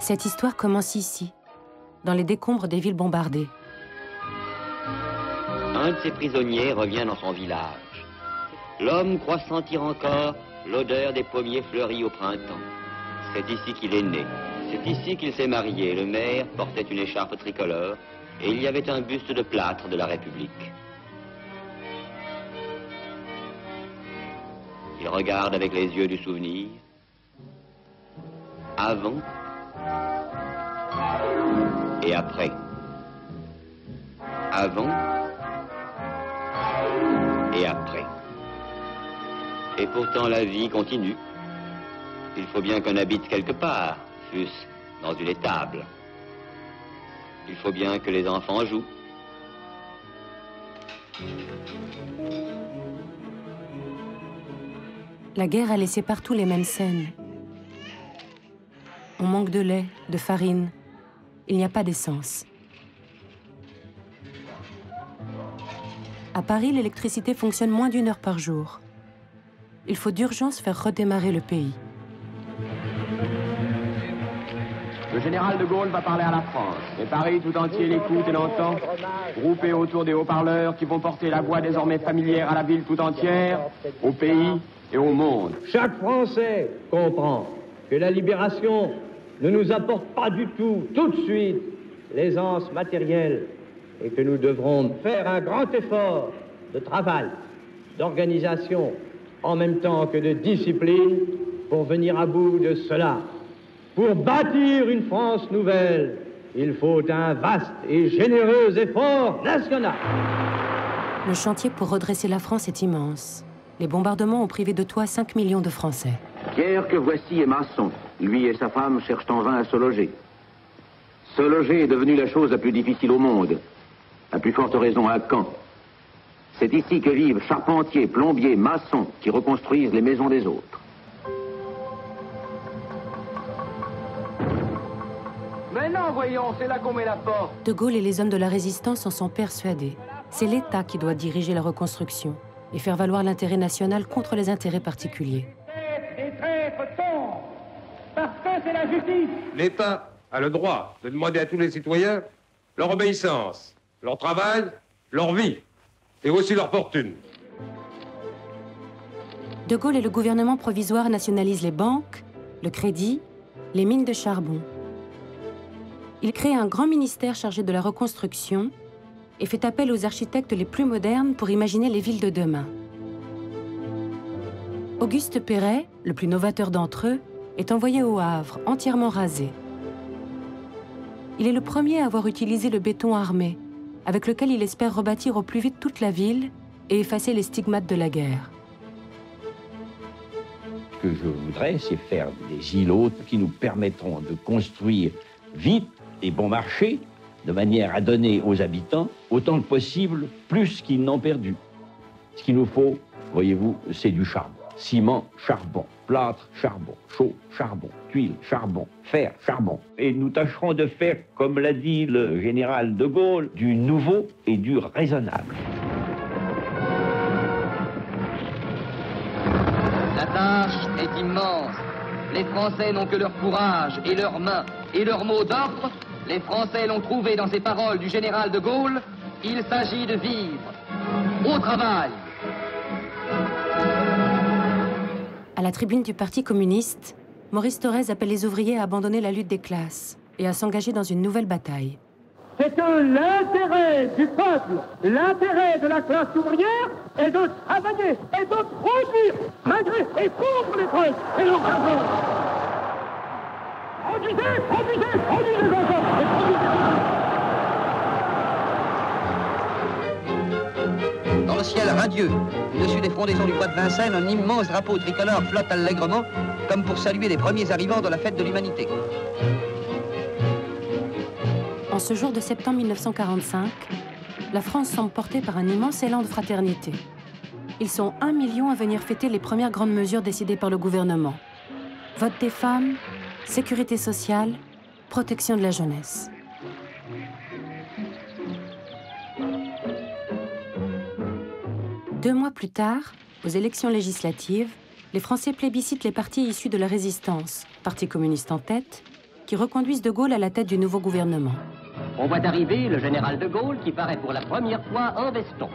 Cette histoire commence ici, dans les décombres des villes bombardées. Un de ses prisonniers revient dans son village. L'homme croit sentir encore l'odeur des pommiers fleuris au printemps. C'est ici qu'il est né. C'est ici qu'il s'est marié. Le maire portait une écharpe tricolore et il y avait un buste de plâtre de la République. Il regarde avec les yeux du souvenir. Avant et après. Avant et après. Et pourtant la vie continue. Il faut bien qu'on habite quelque part, fût-ce dans une étable. Il faut bien que les enfants jouent. La guerre a laissé partout les mêmes scènes. On manque de lait, de farine. Il n'y a pas d'essence. À Paris, l'électricité fonctionne moins d'1 heure par jour. Il faut d'urgence faire redémarrer le pays. Le général de Gaulle va parler à la France. Et Paris tout entier l'écoute et l'entend, groupé autour des haut-parleurs qui vont porter la voix désormais familière à la ville tout entière, au pays et au monde. Chaque Français comprend que la libération ne nous apporte pas du tout de suite, l'aisance matérielle et que nous devrons faire un grand effort de travail, d'organisation, en même temps que de discipline pour venir à bout de cela. Pour bâtir une France nouvelle, il faut un vaste et généreux effort national. Le chantier pour redresser la France est immense. Les bombardements ont privé de toit 5 millions de Français. Pierre que voici est maçon. Lui et sa femme cherchent en vain à se loger. Se loger est devenu la chose la plus difficile au monde. À plus forte raison à Caen. C'est ici que vivent charpentiers, plombiers, maçons qui reconstruisent les maisons des autres. Mais non, voyons, c'est là qu'on met la porte. De Gaulle et les hommes de la résistance en sont persuadés. C'est l'État qui doit diriger la reconstruction et faire valoir l'intérêt national contre les intérêts particuliers. Les traîtres tombent, parce que c'est la justice. L'État a le droit de demander à tous les citoyens leur obéissance, leur travail, leur vie, et aussi leur fortune. De Gaulle et le gouvernement provisoire nationalisent les banques, le crédit, les mines de charbon. Il crée un grand ministère chargé de la reconstruction et fait appel aux architectes les plus modernes pour imaginer les villes de demain. Auguste Perret, le plus novateur d'entre eux, est envoyé au Havre, entièrement rasé. Il est le premier à avoir utilisé le béton armé, avec lequel il espère rebâtir au plus vite toute la ville et effacer les stigmates de la guerre. Ce que je voudrais, c'est faire des îlots qui nous permettront de construire vite et bon marché, de manière à donner aux habitants autant que possible plus qu'ils n'ont perdu. Ce qu'il nous faut, voyez-vous, c'est du charbon. Ciment, charbon, plâtre, charbon, chaux, charbon, tuile, charbon, fer, charbon. Et nous tâcherons de faire, comme l'a dit le général de Gaulle, du nouveau et du raisonnable. La tâche est immense. Les Français n'ont que leur courage et leurs mains et leurs mots d'ordre. Les Français l'ont trouvé dans ces paroles du général de Gaulle. Il s'agit de vivre au travail. À la tribune du Parti communiste, Maurice Thorez appelle les ouvriers à abandonner la lutte des classes et à s'engager dans une nouvelle bataille. C'est que l'intérêt du peuple, l'intérêt de la classe ouvrière est de travailler et de produire malgré et contre les preuves et l'encadrement. Produisez, produisez, produisez encore et produisez. Dans le ciel radieux, au-dessus des frondaisons du bois de Vincennes, un immense drapeau tricolore flotte allègrement, comme pour saluer les premiers arrivants dans la fête de l'humanité. En ce jour de septembre 1945, la France semble portée par un immense élan de fraternité. Ils sont 1 million à venir fêter les premières grandes mesures décidées par le gouvernement. Vote des femmes, sécurité sociale, protection de la jeunesse. Deux mois plus tard, aux élections législatives, les Français plébiscitent les partis issus de la résistance, Parti communiste en tête, qui qui reconduisent de Gaulle à la tête du nouveau gouvernement. On voit arriver le général de Gaulle qui paraît pour la première fois en veston.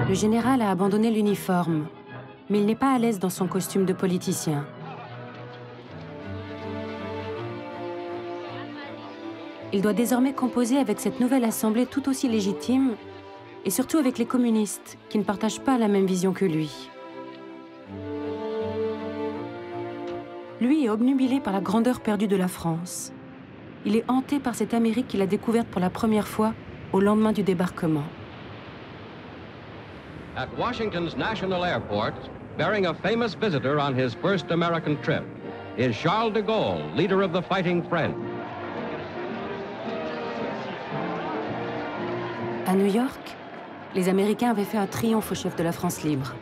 Le général a abandonné l'uniforme, mais il n'est pas à l'aise dans son costume de politicien. Il doit désormais composer avec cette nouvelle assemblée tout aussi légitime, et surtout avec les communistes, qui ne partagent pas la même vision que lui. Lui est obnubilé par la grandeur perdue de la France. Il est hanté par cette Amérique qu'il a découverte pour la première fois au lendemain du débarquement. At Washington's National Airport, bearing a famous visitor on his first American trip, is Charles de Gaulle, leader of the Fighting French. À New York, les Américains avaient fait un triomphe au chef de la France libre.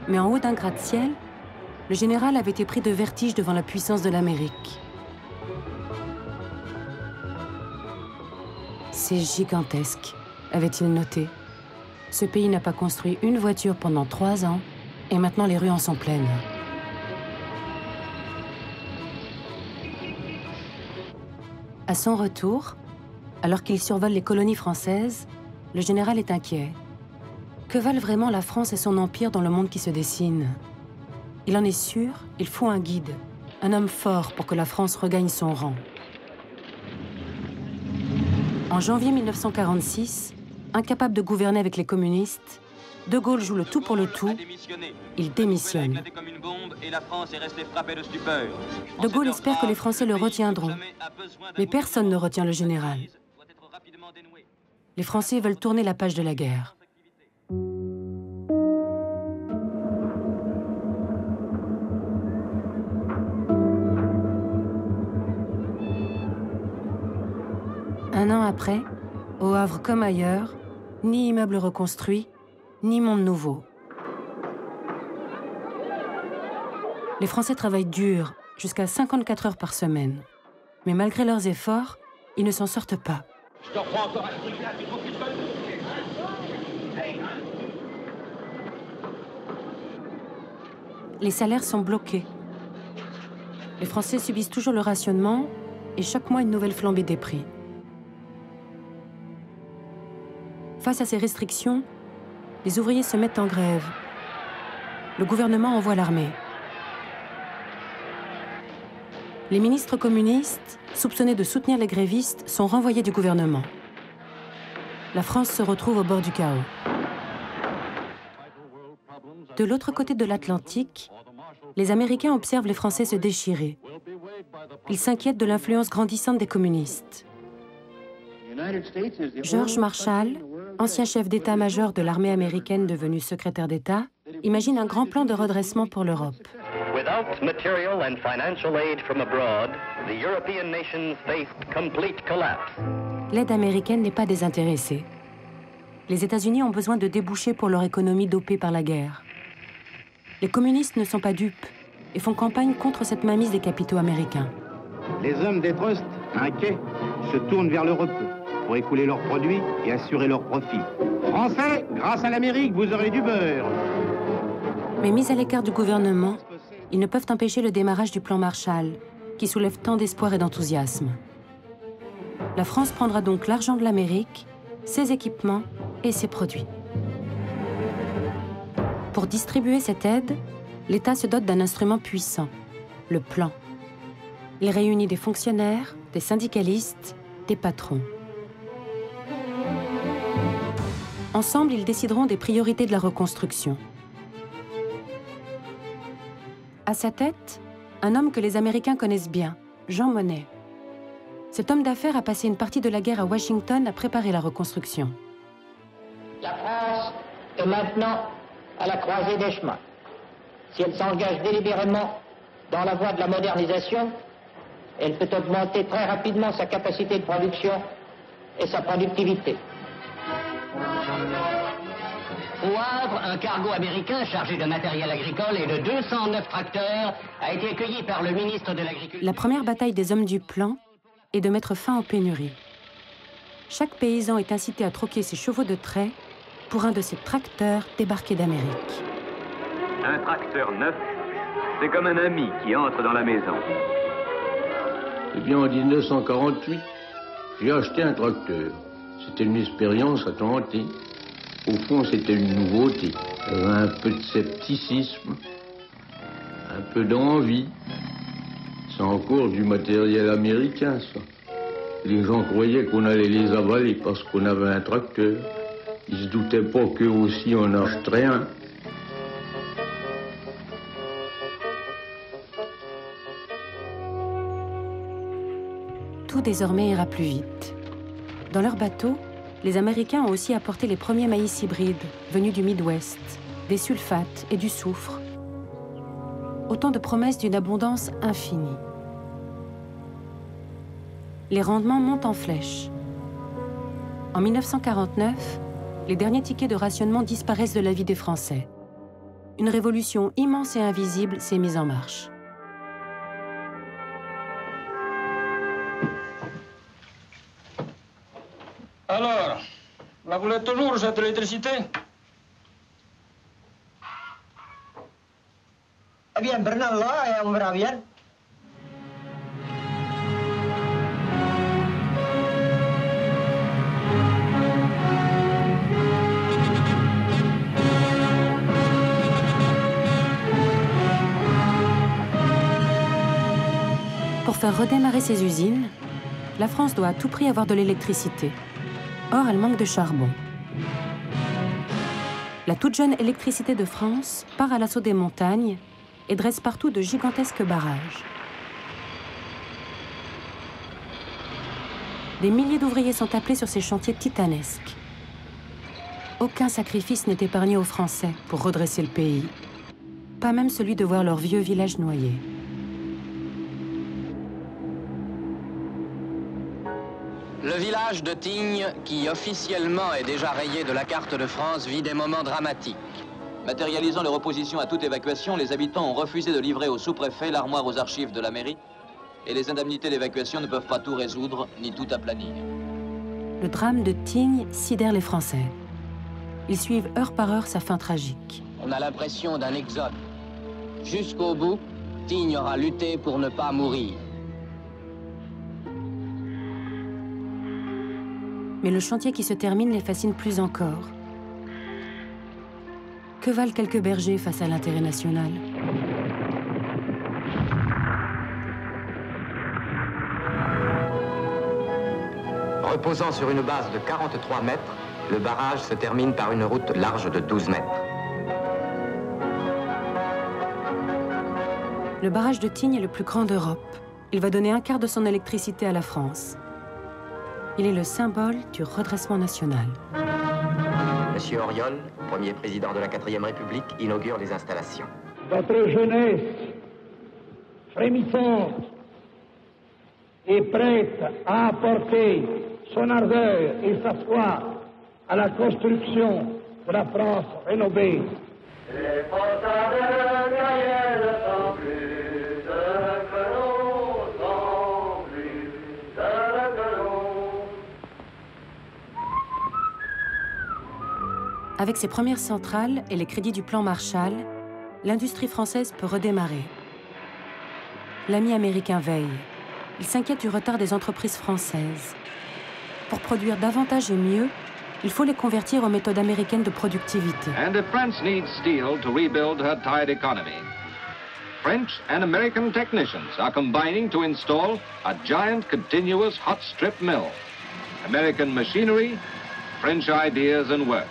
Mais en haut d'un gratte-ciel, le général avait été pris de vertige devant la puissance de l'Amérique. C'est gigantesque, avait-il noté. Ce pays n'a pas construit une voiture pendant 3 ans, et maintenant les rues en sont pleines. À son retour, alors qu'il survole les colonies françaises, le général est inquiet. Que valent vraiment la France et son empire dans le monde qui se dessine? Il en est sûr, il faut un guide, un homme fort pour que la France regagne son rang. En janvier 1946, incapable de gouverner avec les communistes, De Gaulle joue le tout pour le tout. Il démissionne. De Gaulle espère que les Français le retiendront. Mais personne ne retient le général. Les Français veulent tourner la page de la guerre. Un an après, au Havre comme ailleurs, ni immeuble reconstruit, ni monde nouveau. Les Français travaillent dur, jusqu'à 54 heures par semaine. Mais malgré leurs efforts, ils ne s'en sortent pas. Les salaires sont bloqués. Les Français subissent toujours le rationnement et chaque mois une nouvelle flambée des prix. Face à ces restrictions, les ouvriers se mettent en grève. Le gouvernement envoie l'armée. Les ministres communistes, soupçonnés de soutenir les grévistes, sont renvoyés du gouvernement. La France se retrouve au bord du chaos. De l'autre côté de l'Atlantique, les Américains observent les Français se déchirer. Ils s'inquiètent de l'influence grandissante des communistes. George Marshall, ancien chef d'état-major de l'armée américaine devenu secrétaire d'État, imagine un grand plan de redressement pour l'Europe. Without material and financial aid from abroad, the European nations faced complete collapse. L'aide américaine n'est pas désintéressée. Les États-Unis ont besoin de débouchés pour leur économie dopée par la guerre. Les communistes ne sont pas dupes et font campagne contre cette mainmise des capitaux américains. Les hommes des trusts, inquiets, se tournent vers le repos pour écouler leurs produits et assurer leurs profits. Français, grâce à l'Amérique, vous aurez du beurre. Mais mis à l'écart du gouvernement, ils ne peuvent empêcher le démarrage du plan Marshall, qui soulève tant d'espoir et d'enthousiasme. La France prendra donc l'argent de l'Amérique, ses équipements et ses produits. Pour distribuer cette aide, l'État se dote d'un instrument puissant, le plan. Il réunit des fonctionnaires, des syndicalistes, des patrons. Ensemble, ils décideront des priorités de la reconstruction. À sa tête, un homme que les Américains connaissent bien, Jean Monnet. Cet homme d'affaires a passé une partie de la guerre à Washington à préparer la reconstruction. La France est maintenant à la croisée des chemins. Si elle s'engage délibérément dans la voie de la modernisation, elle peut augmenter très rapidement sa capacité de production et sa productivité. Au Havre, un cargo américain chargé de matériel agricole et de 209 tracteurs a été accueilli par le ministre de l'Agriculture. La première bataille des hommes du plan est de mettre fin aux pénuries. Chaque paysan est incité à troquer ses chevaux de trait pour un de ces tracteurs débarqués d'Amérique. Un tracteur neuf C'est comme un ami qui entre dans la maison. Eh bien, en 1948, j'ai acheté un tracteur. C'était une expérience à tenter. Au fond, c'était une nouveauté. Il y avait un peu de scepticisme, un peu d'envie. C'est encore du matériel américain, ça. Les gens croyaient qu'on allait les avaler parce qu'on avait un tracteur. Ils se doutaient pas qu'eux aussi en achèteraient un. Tout désormais ira plus vite. Dans leur bateau, les Américains ont aussi apporté les premiers maïs hybrides venus du Midwest, des sulfates et du soufre. Autant de promesses d'une abondance infinie. Les rendements montent en flèche. En 1949, les derniers tickets de rationnement disparaissent de la vie des Français. Une révolution immense et invisible s'est mise en marche. Alors, vous voulez toujours cette électricité? Eh bien, prenons-la et on verra bien. Pour faire redémarrer ses usines, la France doit à tout prix avoir de l'électricité. Or, elle manque de charbon. La toute jeune électricité de France part à l'assaut des montagnes et dresse partout de gigantesques barrages. Des milliers d'ouvriers sont appelés sur ces chantiers titanesques. Aucun sacrifice n'est épargné aux Français pour redresser le pays. Pas même celui de voir leur vieux village noyé. Le village de Tignes, qui officiellement est déjà rayé de la carte de France, vit des moments dramatiques. Matérialisant leur opposition à toute évacuation, les habitants ont refusé de livrer au sous-préfet l'armoire aux archives de la mairie et les indemnités d'évacuation ne peuvent pas tout résoudre ni tout aplanir. Le drame de Tignes sidère les Français. Ils suivent heure par heure sa fin tragique. On a l'impression d'un exode. Jusqu'au bout, Tignes aura lutté pour ne pas mourir. Mais le chantier qui se termine les fascine plus encore. Que valent quelques bergers face à l'intérêt national? Reposant sur une base de 43 mètres, le barrage se termine par une route large de 12 mètres. Le barrage de Tignes est le plus grand d'Europe. Il va donner un quart de son électricité à la France. Il est le symbole du redressement national. Monsieur Auriol, premier président de la 4e République, inaugure les installations. Votre jeunesse, frémissante et prête à apporter son ardeur et sa foi à la construction de la France rénovée. Les potards de Gaël sont plus que l'eau, sont plus que l'eau. Avec ses premières centrales et les crédits du plan Marshall, l'industrie française peut redémarrer. L'ami américain veille. Il s'inquiète du retard des entreprises françaises. Pour produire davantage et mieux, il faut les convertir aux méthodes américaines de productivité. And if France needs steel to rebuild her tired economy, French and American technicians are combining to install a giant continuous hot strip mill. American machinery, French ideas and work.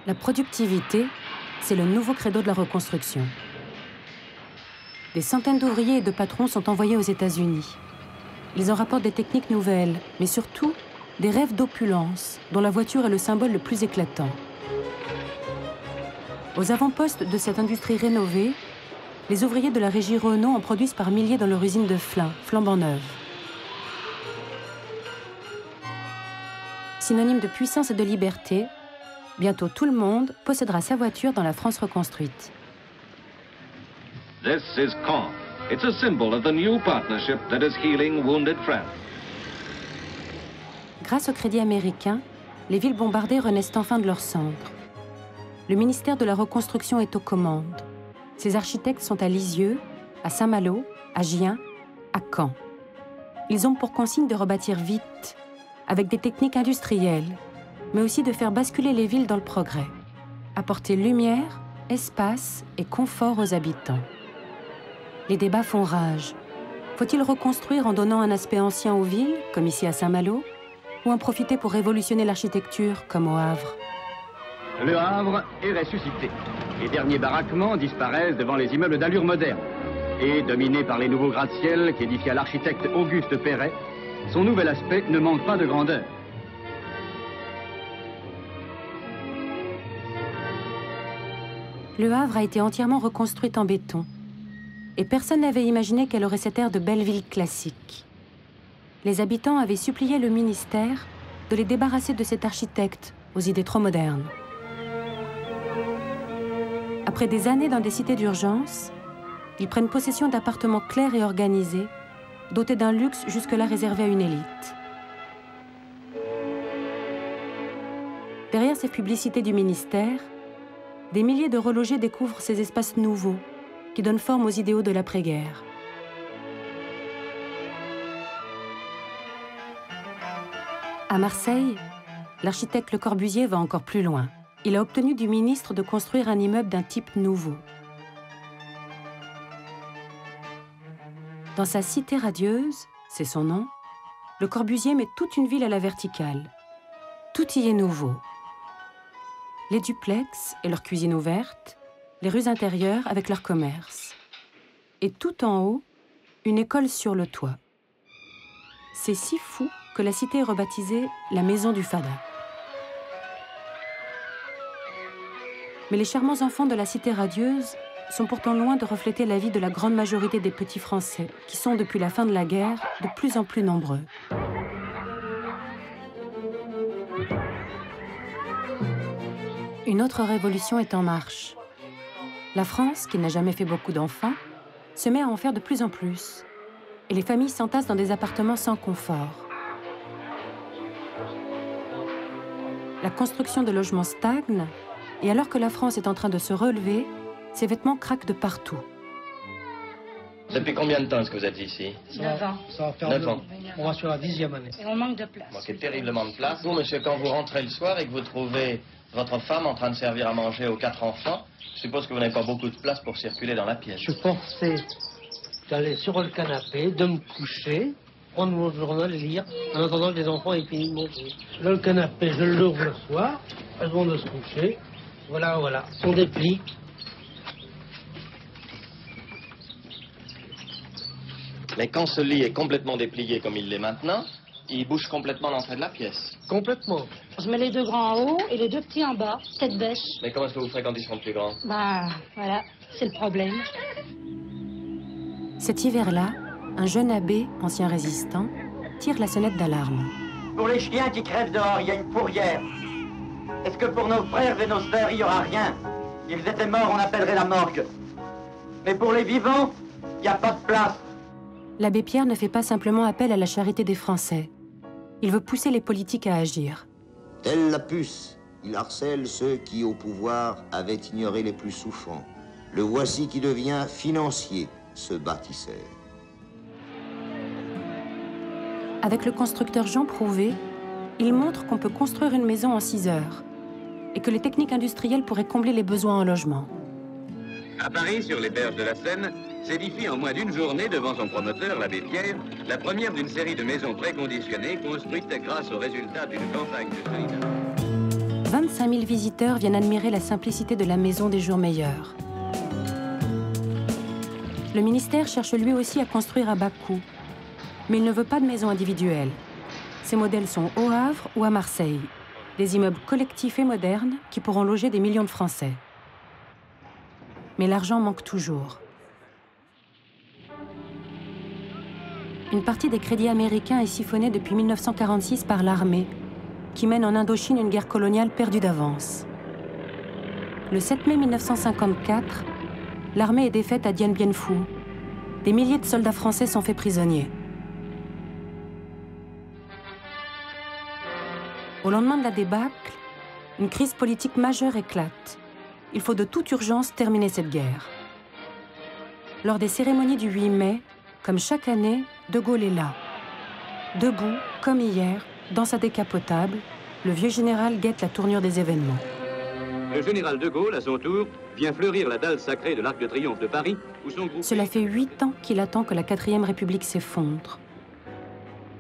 La productivité, c'est le nouveau credo de la reconstruction. Des centaines d'ouvriers et de patrons sont envoyés aux États-Unis. Ils en rapportent des techniques nouvelles, mais surtout des rêves d'opulence, dont la voiture est le symbole le plus éclatant. Aux avant-postes de cette industrie rénovée, les ouvriers de la régie Renault en produisent par milliers dans leur usine de Flins, flambant neuve. Synonyme de puissance et de liberté, bientôt tout le monde possédera sa voiture dans la France reconstruite. This is Caen. It's a symbol of the new partnership that is healing wounded France. Grâce au crédit américain, les villes bombardées renaissent enfin de leurs cendres. Le ministère de la Reconstruction est aux commandes. Ces architectes sont à Lisieux, à Saint-Malo, à Gien, à Caen. Ils ont pour consigne de rebâtir vite, avec des techniques industrielles, mais aussi de faire basculer les villes dans le progrès, apporter lumière, espace et confort aux habitants. Les débats font rage. Faut-il reconstruire en donnant un aspect ancien aux villes, comme ici à Saint-Malo, ou en profiter pour révolutionner l'architecture, comme au Havre? Le Havre est ressuscité. Les derniers baraquements disparaissent devant les immeubles d'allure moderne. Et, dominé par les nouveaux gratte-ciel qu'édifia l'architecte Auguste Perret, son nouvel aspect ne manque pas de grandeur. Le Havre a été entièrement reconstruite en béton. Et personne n'avait imaginé qu'elle aurait cet air de belle ville classique. Les habitants avaient supplié le ministère de les débarrasser de cet architecte aux idées trop modernes. Après des années dans des cités d'urgence, ils prennent possession d'appartements clairs et organisés, dotés d'un luxe jusque-là réservé à une élite. Derrière ces publicités du ministère, des milliers de relogés découvrent ces espaces nouveaux qui donnent forme aux idéaux de l'après-guerre. À Marseille, l'architecte Le Corbusier va encore plus loin. Il a obtenu du ministre de construire un immeuble d'un type nouveau. Dans sa cité radieuse, c'est son nom, Le Corbusier met toute une ville à la verticale. Tout y est nouveau. Les duplex et leurs cuisines ouvertes, les rues intérieures avec leur commerce. Et tout en haut, une école sur le toit. C'est si fou que la cité est rebaptisée la Maison du Fada. Mais les charmants enfants de la cité radieuse sont pourtant loin de refléter la vie de la grande majorité des petits Français, qui sont depuis la fin de la guerre de plus en plus nombreux. Une autre révolution est en marche. La France, qui n'a jamais fait beaucoup d'enfants, se met à en faire de plus en plus. Et les familles s'entassent dans des appartements sans confort. La construction de logements stagne, et alors que la France est en train de se relever, ses vêtements craquent de partout. Depuis combien de temps est-ce que vous êtes ici? 9 ans. Ça va faire 9 ans. On va sur la 10e année. Et on manque de place. Vous manquez terriblement de place. Vous, monsieur, quand vous rentrez le soir et que vous trouvez votre femme en train de servir à manger aux 4 enfants, je suppose que vous n'avez pas beaucoup de place pour circuler dans la pièce. Je suis forcé d'aller sur le canapé, de me coucher, prendre mon journal et lire, en attendant que les enfants aient fini de manger. Là, le canapé, je l'ouvre le soir, avant de se coucher. Voilà, on déplie. Mais quand ce lit est complètement déplié comme il l'est maintenant, il bouge complètement l'entrée de la pièce. Complètement. Je mets les 2 grands en haut et les 2 petits en bas, tête bêche. Mais comment est-ce que vous ferez quand ils seront plus grands? Bah, voilà, c'est le problème. Cet hiver-là, un jeune abbé, ancien résistant, tire la sonnette d'alarme. Pour les chiens qui crèvent dehors, il y a une fourrière. Est-ce que pour nos frères et nos sœurs, il n'y aura rien? S'ils étaient morts, on appellerait la morgue. Mais pour les vivants, il n'y a pas de place. L'abbé Pierre ne fait pas simplement appel à la charité des Français. Il veut pousser les politiques à agir. Telle la puce, il harcèle ceux qui, au pouvoir, avaient ignoré les plus souffrants. Le voici qui devient financier, ce bâtisseur. Avec le constructeur Jean Prouvé, il montre qu'on peut construire une maison en 6 heures et que les techniques industrielles pourraient combler les besoins en logement. À Paris, sur les berges de la Seine, s'édifie en moins d'une journée devant son promoteur, l'abbé Pierre, la première d'une série de maisons préconditionnées construites grâce aux résultats d'une campagne de solidarité. 25 000 visiteurs viennent admirer la simplicité de la maison des jours meilleurs. Le ministère cherche lui aussi à construire à bas coût, mais il ne veut pas de maison individuelle. Ces modèles sont au Havre ou à Marseille, des immeubles collectifs et modernes qui pourront loger des millions de Français. Mais l'argent manque toujours. Une partie des crédits américains est siphonnée depuis 1946 par l'armée, qui mène en Indochine une guerre coloniale perdue d'avance. Le 7 mai 1954, l'armée est défaite à Dien Bien Phu. Des milliers de soldats français sont faits prisonniers. Au lendemain de la débâcle, une crise politique majeure éclate. Il faut de toute urgence terminer cette guerre. Lors des cérémonies du 8 mai, comme chaque année, De Gaulle est là. Debout, comme hier, dans sa décapotable, le vieux général guette la tournure des événements. Le général de Gaulle, à son tour, vient fleurir la dalle sacrée de l'Arc de Triomphe de Paris, où son groupe... Cela fait 8 ans qu'il attend que la 4e République s'effondre.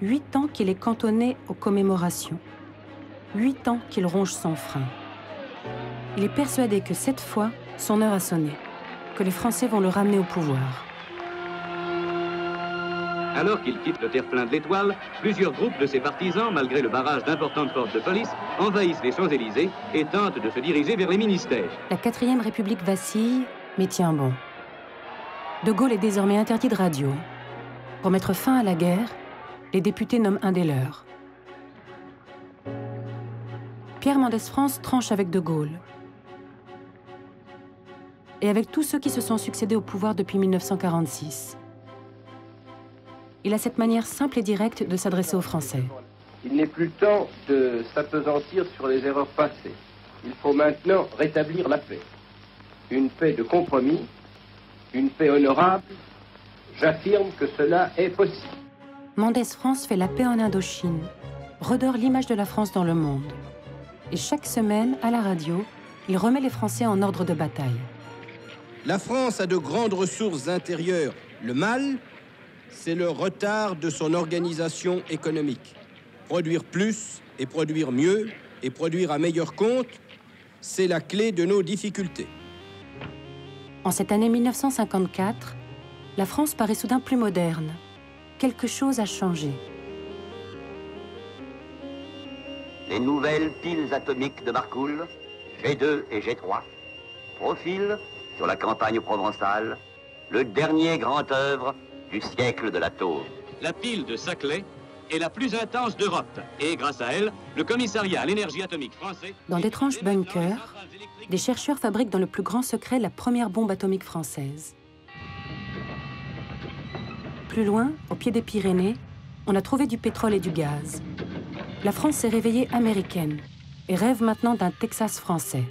8 ans qu'il est cantonné aux commémorations. 8 ans qu'il ronge son frein. Il est persuadé que cette fois, son heure a sonné, que les Français vont le ramener au pouvoir. Alors qu'il quitte le terre-plein de l'Étoile, plusieurs groupes de ses partisans, malgré le barrage d'importantes forces de police, envahissent les Champs-Élysées et tentent de se diriger vers les ministères. La 4e République vacille, mais tient bon. De Gaulle est désormais interdit de radio. Pour mettre fin à la guerre, les députés nomment un des leurs. Pierre Mendès France tranche avec De Gaulle. Et avec tous ceux qui se sont succédés au pouvoir depuis 1946. Il a cette manière simple et directe de s'adresser aux Français. Il n'est plus temps de s'appesantir sur les erreurs passées. Il faut maintenant rétablir la paix. Une paix de compromis, une paix honorable. J'affirme que cela est possible. Mendès France fait la paix en Indochine, redore l'image de la France dans le monde. Et chaque semaine, à la radio, il remet les Français en ordre de bataille. La France a de grandes ressources intérieures. Le mal, c'est le retard de son organisation économique. Produire plus et produire mieux et produire à meilleur compte, c'est la clé de nos difficultés. En cette année 1954, la France paraît soudain plus moderne. Quelque chose a changé. Les nouvelles piles atomiques de Marcoule, G2 et G3, profilent sur la campagne provençale le dernier grand œuvre du siècle de la taupe. La pile de Saclay est la plus intense d'Europe. Et grâce à elle, le commissariat à l'énergie atomique français... Dans d'étranges bunkers, des chercheurs fabriquent dans le plus grand secret la première bombe atomique française. Plus loin, au pied des Pyrénées, on a trouvé du pétrole et du gaz. La France s'est réveillée américaine et rêve maintenant d'un Texas français.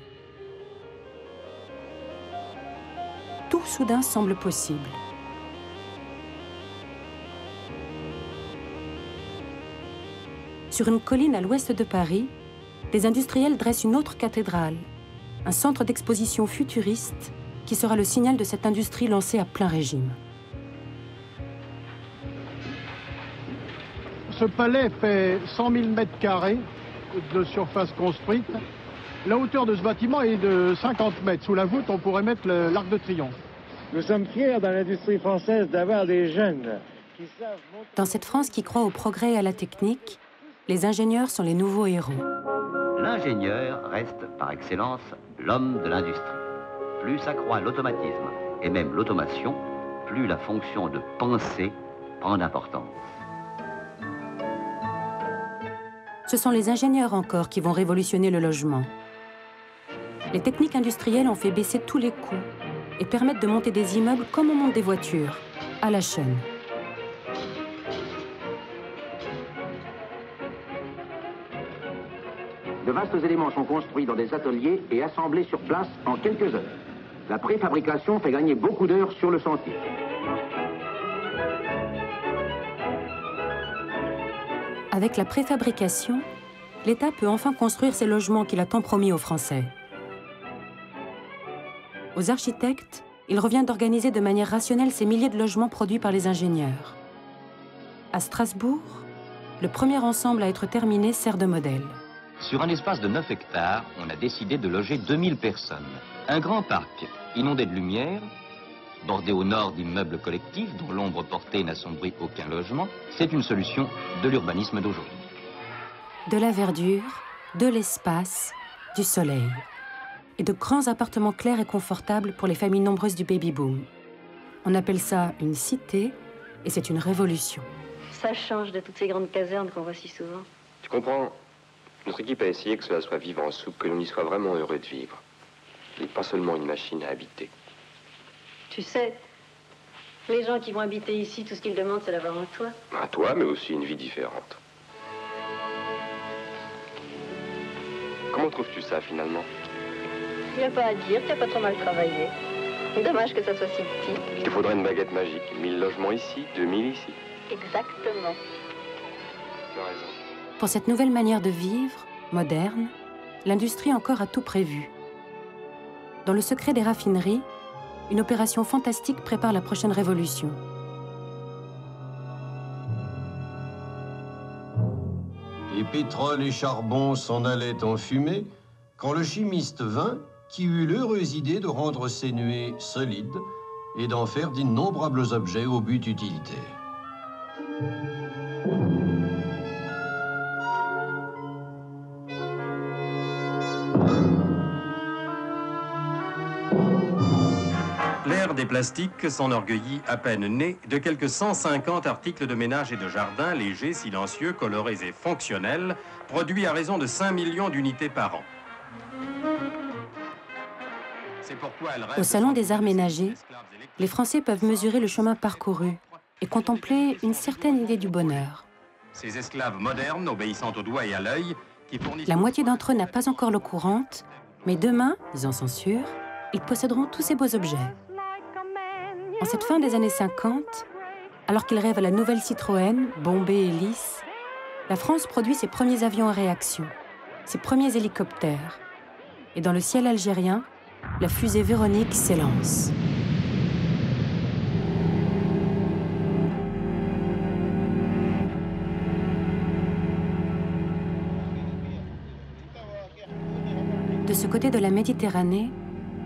Tout soudain semble possible. Sur une colline à l'ouest de Paris, les industriels dressent une autre cathédrale, un centre d'exposition futuriste qui sera le signal de cette industrie lancée à plein régime. Ce palais fait 100 000 mètres carrés de surface construite. La hauteur de ce bâtiment est de 50 mètres. Sous la voûte, on pourrait mettre l'Arc de Triomphe. Nous sommes fiers dans l'industrie française d'avoir des jeunes qui savent... Dans cette France qui croit au progrès et à la technique, les ingénieurs sont les nouveaux héros. L'ingénieur reste par excellence l'homme de l'industrie. Plus s'accroît l'automatisme et même l'automation, plus la fonction de penser prend d'importance. Ce sont les ingénieurs encore qui vont révolutionner le logement. Les techniques industrielles ont fait baisser tous les coûts et permettent de monter des immeubles comme on monte des voitures, à la chaîne. De vastes éléments sont construits dans des ateliers et assemblés sur place en quelques heures. La préfabrication fait gagner beaucoup d'heures sur le chantier. Avec la préfabrication, l'État peut enfin construire ces logements qu'il a tant promis aux Français. Aux architectes, il revient d'organiser de manière rationnelle ces milliers de logements produits par les ingénieurs. À Strasbourg, le premier ensemble à être terminé sert de modèle. Sur un espace de 9 hectares, on a décidé de loger 2000 personnes. Un grand parc inondé de lumière, bordé au nord d'immeubles collectifs dont l'ombre portée n'assombrit aucun logement, c'est une solution de l'urbanisme d'aujourd'hui. De la verdure, de l'espace, du soleil. Et de grands appartements clairs et confortables pour les familles nombreuses du baby-boom. On appelle ça une cité et c'est une révolution. Ça change de toutes ces grandes casernes qu'on voit si souvent. Tu comprends ? Notre équipe a essayé que cela soit vivant en soupe, que l'on y soit vraiment heureux de vivre. Et pas seulement une machine à habiter. Tu sais, les gens qui vont habiter ici, tout ce qu'ils demandent, c'est d'avoir un toit. Un toit, mais aussi une vie différente. Comment trouves-tu ça, finalement? Il n'y a pas à dire, tu n'as pas trop mal travaillé. Dommage que ça soit si petit. Il te faudrait une baguette magique. 1000 logements ici, 2000 ici. Exactement. Tu as raison. Pour cette nouvelle manière de vivre, moderne, l'industrie encore a tout prévu. Dans le secret des raffineries, une opération fantastique prépare la prochaine révolution. Et pétrole et charbon s'en allaient en fumée quand le chimiste vint, qui eut l'heureuse idée de rendre ces nuées solides et d'en faire d'innombrables objets au but utilitaire. L'ère des plastiques s'enorgueillit à peine née de quelques 150 articles de ménage et de jardin légers, silencieux, colorés et fonctionnels, produits à raison de 5 millions d'unités par an. Au Salon des Arts Ménagers, les Français peuvent mesurer le chemin parcouru et contempler une certaine idée du bonheur. Ces esclaves modernes, obéissant au doigt et à l'œil, qui fournissent... La moitié d'entre eux n'a pas encore l'eau courante, mais demain, ils en sont sûrs, ils posséderont tous ces beaux objets. En cette fin des années 50, alors qu'ils rêvent à la nouvelle Citroën, bombée et lisse, la France produit ses premiers avions à réaction, ses premiers hélicoptères. Et dans le ciel algérien, la fusée Véronique s'élance. De ce côté de la Méditerranée,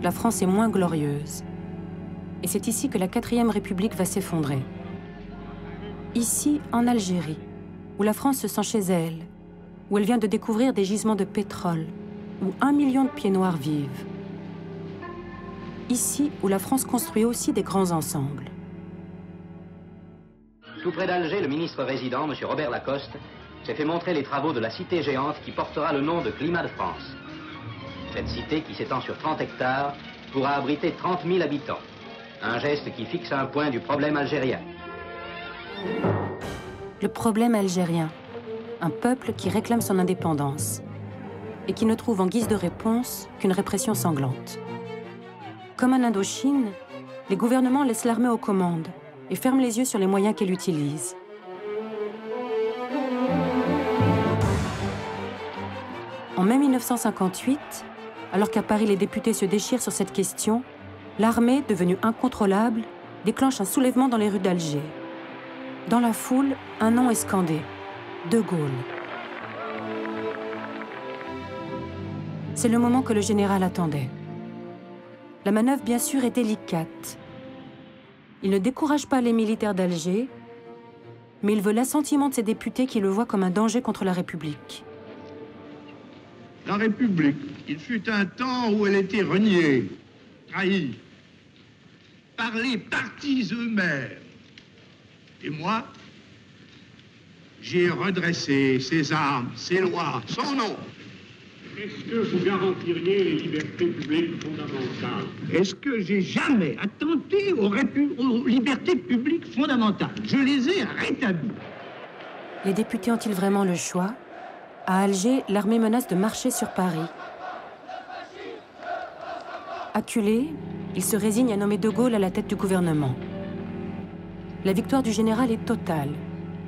la France est moins glorieuse. Et c'est ici que la 4e République va s'effondrer. Ici, en Algérie, où la France se sent chez elle, où elle vient de découvrir des gisements de pétrole, où 1 million de pieds noirs vivent. Ici, où la France construit aussi des grands ensembles. Tout près d'Alger, le ministre résident, M. Robert Lacoste, s'est fait montrer les travaux de la cité géante qui portera le nom de Climat de France. Cette cité, qui s'étend sur 30 hectares, pourra abriter 30 000 habitants. Un geste qui fixe un point du problème algérien. Le problème algérien. Un peuple qui réclame son indépendance et qui ne trouve en guise de réponse qu'une répression sanglante. Comme en Indochine, les gouvernements laissent l'armée aux commandes et ferment les yeux sur les moyens qu'elle utilise. En mai 1958, alors qu'à Paris les députés se déchirent sur cette question, l'armée, devenue incontrôlable, déclenche un soulèvement dans les rues d'Alger. Dans la foule, un nom est scandé, De Gaulle. C'est le moment que le général attendait. La manœuvre, bien sûr, est délicate. Il ne décourage pas les militaires d'Alger, mais il veut l'assentiment de ses députés qui le voient comme un danger contre la République. La République, il fut un temps où elle était reniée, trahie, par les partis eux-mêmes. Et moi, j'ai redressé ses armes, ses lois, son nom. Est-ce que vous garantiriez les libertés publiques fondamentales? Est-ce que j'ai jamais attenté aux libertés publiques fondamentales? Je les ai rétablies. Les députés ont-ils vraiment le choix? À Alger, l'armée menace de marcher sur Paris. Acculé, il se résigne à nommer De Gaulle à la tête du gouvernement. La victoire du général est totale.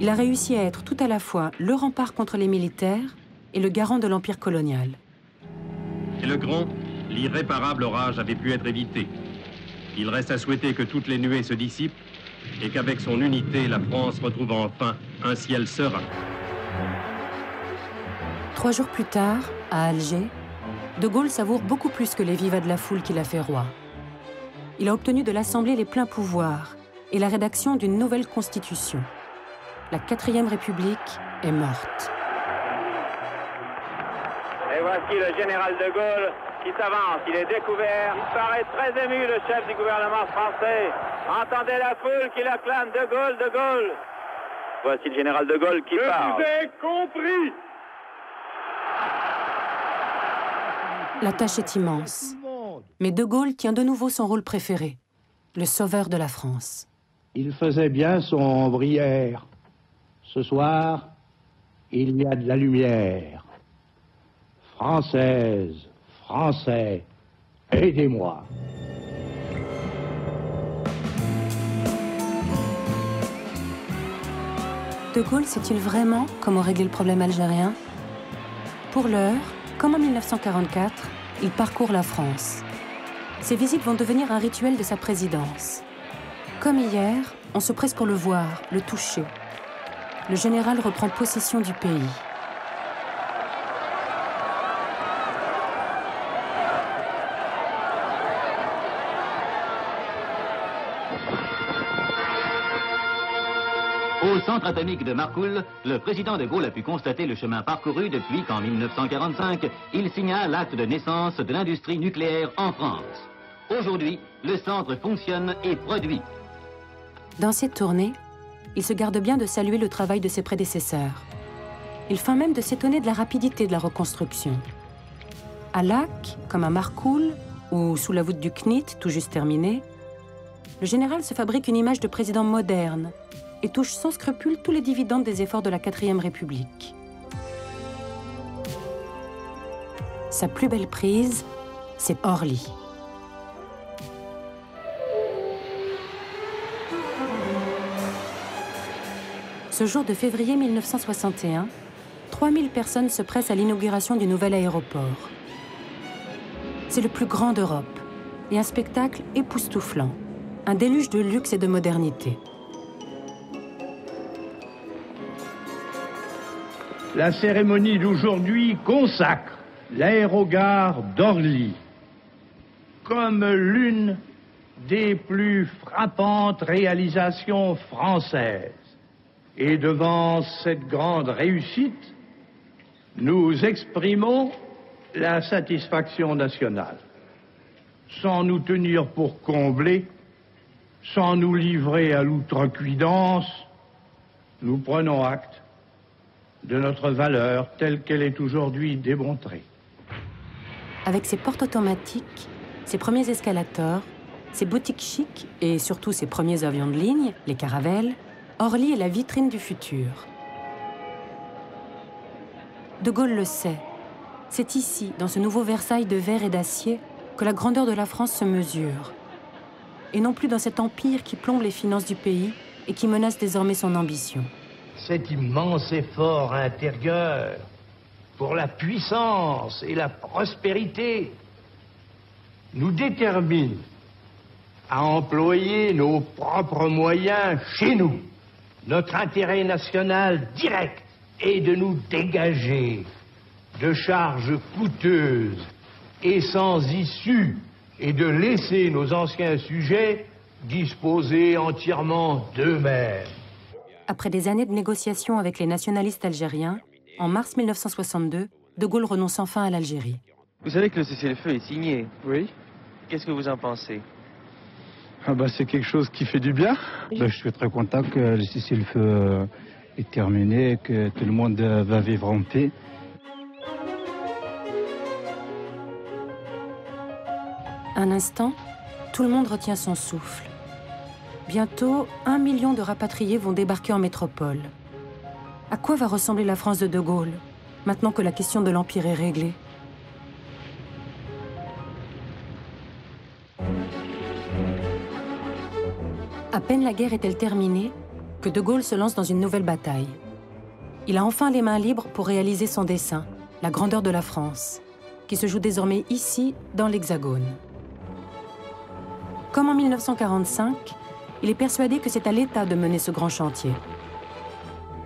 Il a réussi à être tout à la fois le rempart contre les militaires et le garant de l'empire colonial. Et le grand, l'irréparable orage avait pu être évité. Il reste à souhaiter que toutes les nuées se dissipent et qu'avec son unité, la France retrouve enfin un ciel serein. 3 jours plus tard, à Alger, De Gaulle savoure beaucoup plus que les vivas de la foule qu'il a fait roi. Il a obtenu de l'Assemblée les pleins pouvoirs et la rédaction d'une nouvelle constitution. La 4e République est morte. Et voici le général de Gaulle qui s'avance. Il est découvert. Il paraît très ému, le chef du gouvernement français. Entendez la foule qui l'acclame. De Gaulle, de Gaulle. Voici le général de Gaulle qui parle. Je vous ai compris. La tâche est immense. Mais De Gaulle tient de nouveau son rôle préféré, le sauveur de la France. Il faisait bien son Brière. Ce soir, il y a de la lumière. Française, Français, aidez-moi. De Gaulle sait-il vraiment comment régler le problème algérien? Pour l'heure, comme en 1944, il parcourt la France. Ces visites vont devenir un rituel de sa présidence. Comme hier, on se presse pour le voir, le toucher. Le général reprend possession du pays. Au centre atomique de Marcoule, le président de Gaulle a pu constater le chemin parcouru depuis qu'en 1945, il signa l'acte de naissance de l'industrie nucléaire en France. Aujourd'hui, le centre fonctionne et produit. Dans cette tournée, il se garde bien de saluer le travail de ses prédécesseurs. Il feint même de s'étonner de la rapidité de la reconstruction. À Lac, comme à Marcoule, ou sous la voûte du CNIT, tout juste terminée, le général se fabrique une image de président moderne et touche sans scrupule tous les dividendes des efforts de la 4e République. Sa plus belle prise, c'est Orly. Ce jour de février 1961, 3000 personnes se pressent à l'inauguration du nouvel aéroport. C'est le plus grand d'Europe et un spectacle époustouflant, un déluge de luxe et de modernité. La cérémonie d'aujourd'hui consacre l'aérogare d'Orly comme l'une des plus frappantes réalisations françaises. Et devant cette grande réussite, nous exprimons la satisfaction nationale. Sans nous tenir pour comblés, sans nous livrer à l'outrecuidance, nous prenons acte de notre valeur telle qu'elle est aujourd'hui démontrée. Avec ses portes automatiques, ses premiers escalators, ses boutiques chics et surtout ses premiers avions de ligne, les Caravelles, Orly est la vitrine du futur. De Gaulle le sait. C'est ici, dans ce nouveau Versailles de verre et d'acier, que la grandeur de la France se mesure. Et non plus dans cet empire qui plombe les finances du pays et qui menace désormais son ambition. Cet immense effort intérieur pour la puissance et la prospérité nous détermine à employer nos propres moyens chez nous. Notre intérêt national direct est de nous dégager de charges coûteuses et sans issue et de laisser nos anciens sujets disposer entièrement d'eux-mêmes. Après des années de négociations avec les nationalistes algériens, en mars 1962, De Gaulle renonce enfin à l'Algérie. Vous savez que le cessez-le-feu est signé. Oui. Qu'est-ce que vous en pensez? C'est quelque chose qui fait du bien. Je suis très content que le cessez-le-feu est terminé, que tout le monde va vivre en paix. Un instant, tout le monde retient son souffle. Bientôt, 1 million de rapatriés vont débarquer en métropole. À quoi va ressembler la France de De Gaulle, maintenant que la question de l'Empire est réglée? À peine la guerre est-elle terminée, que De Gaulle se lance dans une nouvelle bataille. Il a enfin les mains libres pour réaliser son dessein, la grandeur de la France, qui se joue désormais ici, dans l'Hexagone. Comme en 1945, il est persuadé que c'est à l'État de mener ce grand chantier.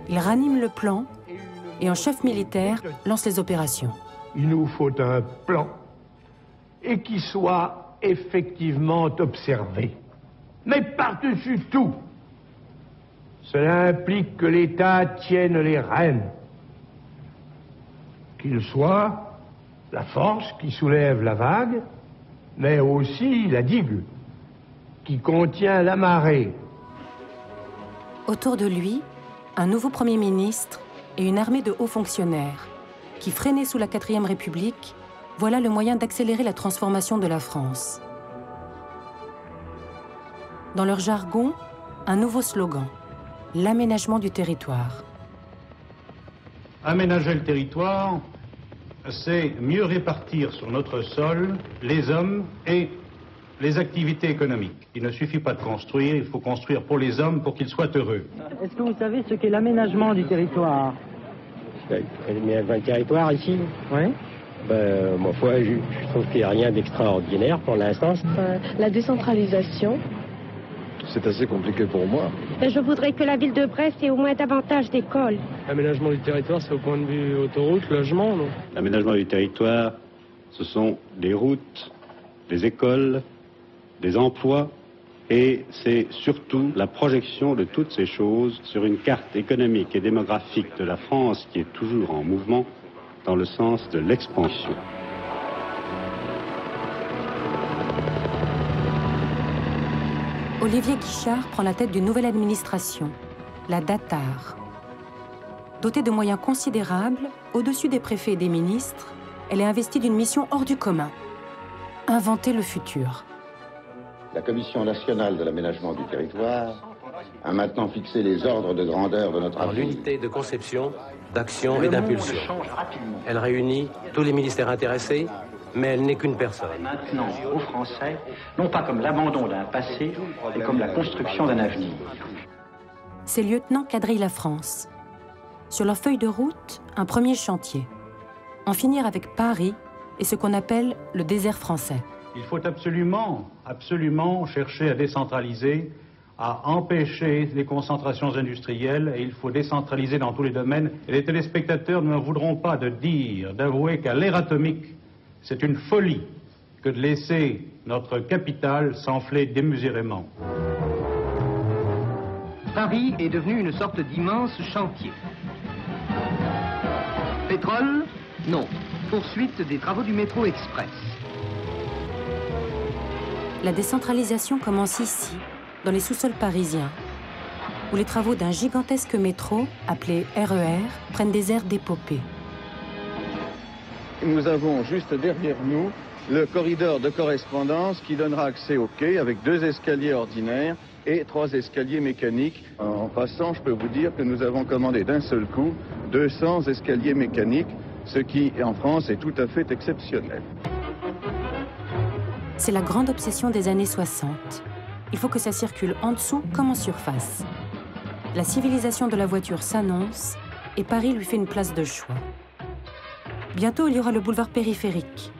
Il ranime le plan et en chef militaire lance les opérations. Il nous faut un plan et qui soit effectivement observé. Mais par-dessus tout, cela implique que l'État tienne les rênes. Qu'il soit la force qui soulève la vague, mais aussi la digue qui contient la marée. Autour de lui, un nouveau Premier ministre et une armée de hauts fonctionnaires qui, freinés sous la 4e République, voilà le moyen d'accélérer la transformation de la France. Dans leur jargon, un nouveau slogan, l'aménagement du territoire. Aménager le territoire, c'est mieux répartir sur notre sol les hommes et les activités économiques. Il ne suffit pas de construire, il faut construire pour les hommes pour qu'ils soient heureux. Est-ce que vous savez ce qu'est l'aménagement du territoire? L'aménagement du territoire ici? Oui. Ma foi, je trouve qu'il n'y a rien d'extraordinaire pour l'instant. La décentralisation. C'est assez compliqué pour moi. Je voudrais que la ville de Brest ait au moins davantage d'écoles. L'aménagement du territoire, c'est au point de vue autoroute, logement, non? L'aménagement du territoire, ce sont des routes, des écoles, des emplois, et c'est surtout la projection de toutes ces choses sur une carte économique et démographique de la France qui est toujours en mouvement dans le sens de l'expansion. Olivier Guichard prend la tête d'une nouvelle administration, la DATAR. Dotée de moyens considérables, au-dessus des préfets et des ministres, elle est investie d'une mission hors du commun. Inventer le futur. La Commission nationale de l'aménagement du territoire a maintenant fixé les ordres de grandeur de notre avenir. L'unité de conception, d'action et d'impulsion. Elle réunit tous les ministères intéressés, mais elle n'est qu'une personne. Maintenant, aux Français, non pas comme l'abandon d'un passé, mais comme la construction d'un avenir. Ces lieutenants quadrillent la France. Sur leur feuille de route, un premier chantier. En finir avec Paris et ce qu'on appelle le désert français. Il faut absolument chercher à décentraliser, à empêcher les concentrations industrielles, et il faut décentraliser dans tous les domaines. Et les téléspectateurs ne voudront pas d'avouer qu'à l'ère atomique, c'est une folie que de laisser notre capitale s'enfler démesurément. Paris est devenu une sorte d'immense chantier. Pétrole? Non. Poursuite des travaux du métro express. La décentralisation commence ici, dans les sous-sols parisiens, où les travaux d'un gigantesque métro, appelé RER, prennent des airs d'épopée. Nous avons juste derrière nous le corridor de correspondance qui donnera accès au quai avec 2 escaliers ordinaires et 3 escaliers mécaniques. En passant, je peux vous dire que nous avons commandé d'un seul coup 200 escaliers mécaniques, ce qui, en France, est tout à fait exceptionnel. C'est la grande obsession des années 60. Il faut que ça circule en dessous comme en surface. La civilisation de la voiture s'annonce et Paris lui fait une place de choix. Bientôt, il y aura le boulevard périphérique,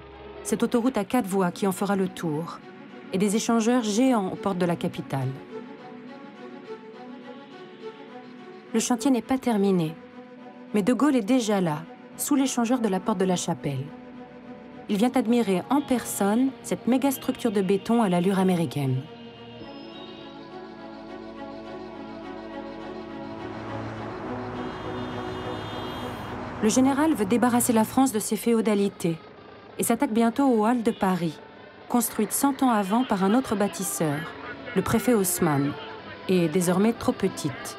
cette autoroute à 4 voies qui en fera le tour, et des échangeurs géants aux portes de la capitale. Le chantier n'est pas terminé, mais De Gaulle est déjà là, sous l'échangeur de la porte de la Chapelle. Il vient admirer en personne cette méga structure de béton à l'allure américaine. Le général veut débarrasser la France de ses féodalités et s'attaque bientôt aux Halles de Paris, construites 100 ans avant par un autre bâtisseur, le préfet Haussmann, et désormais trop petite.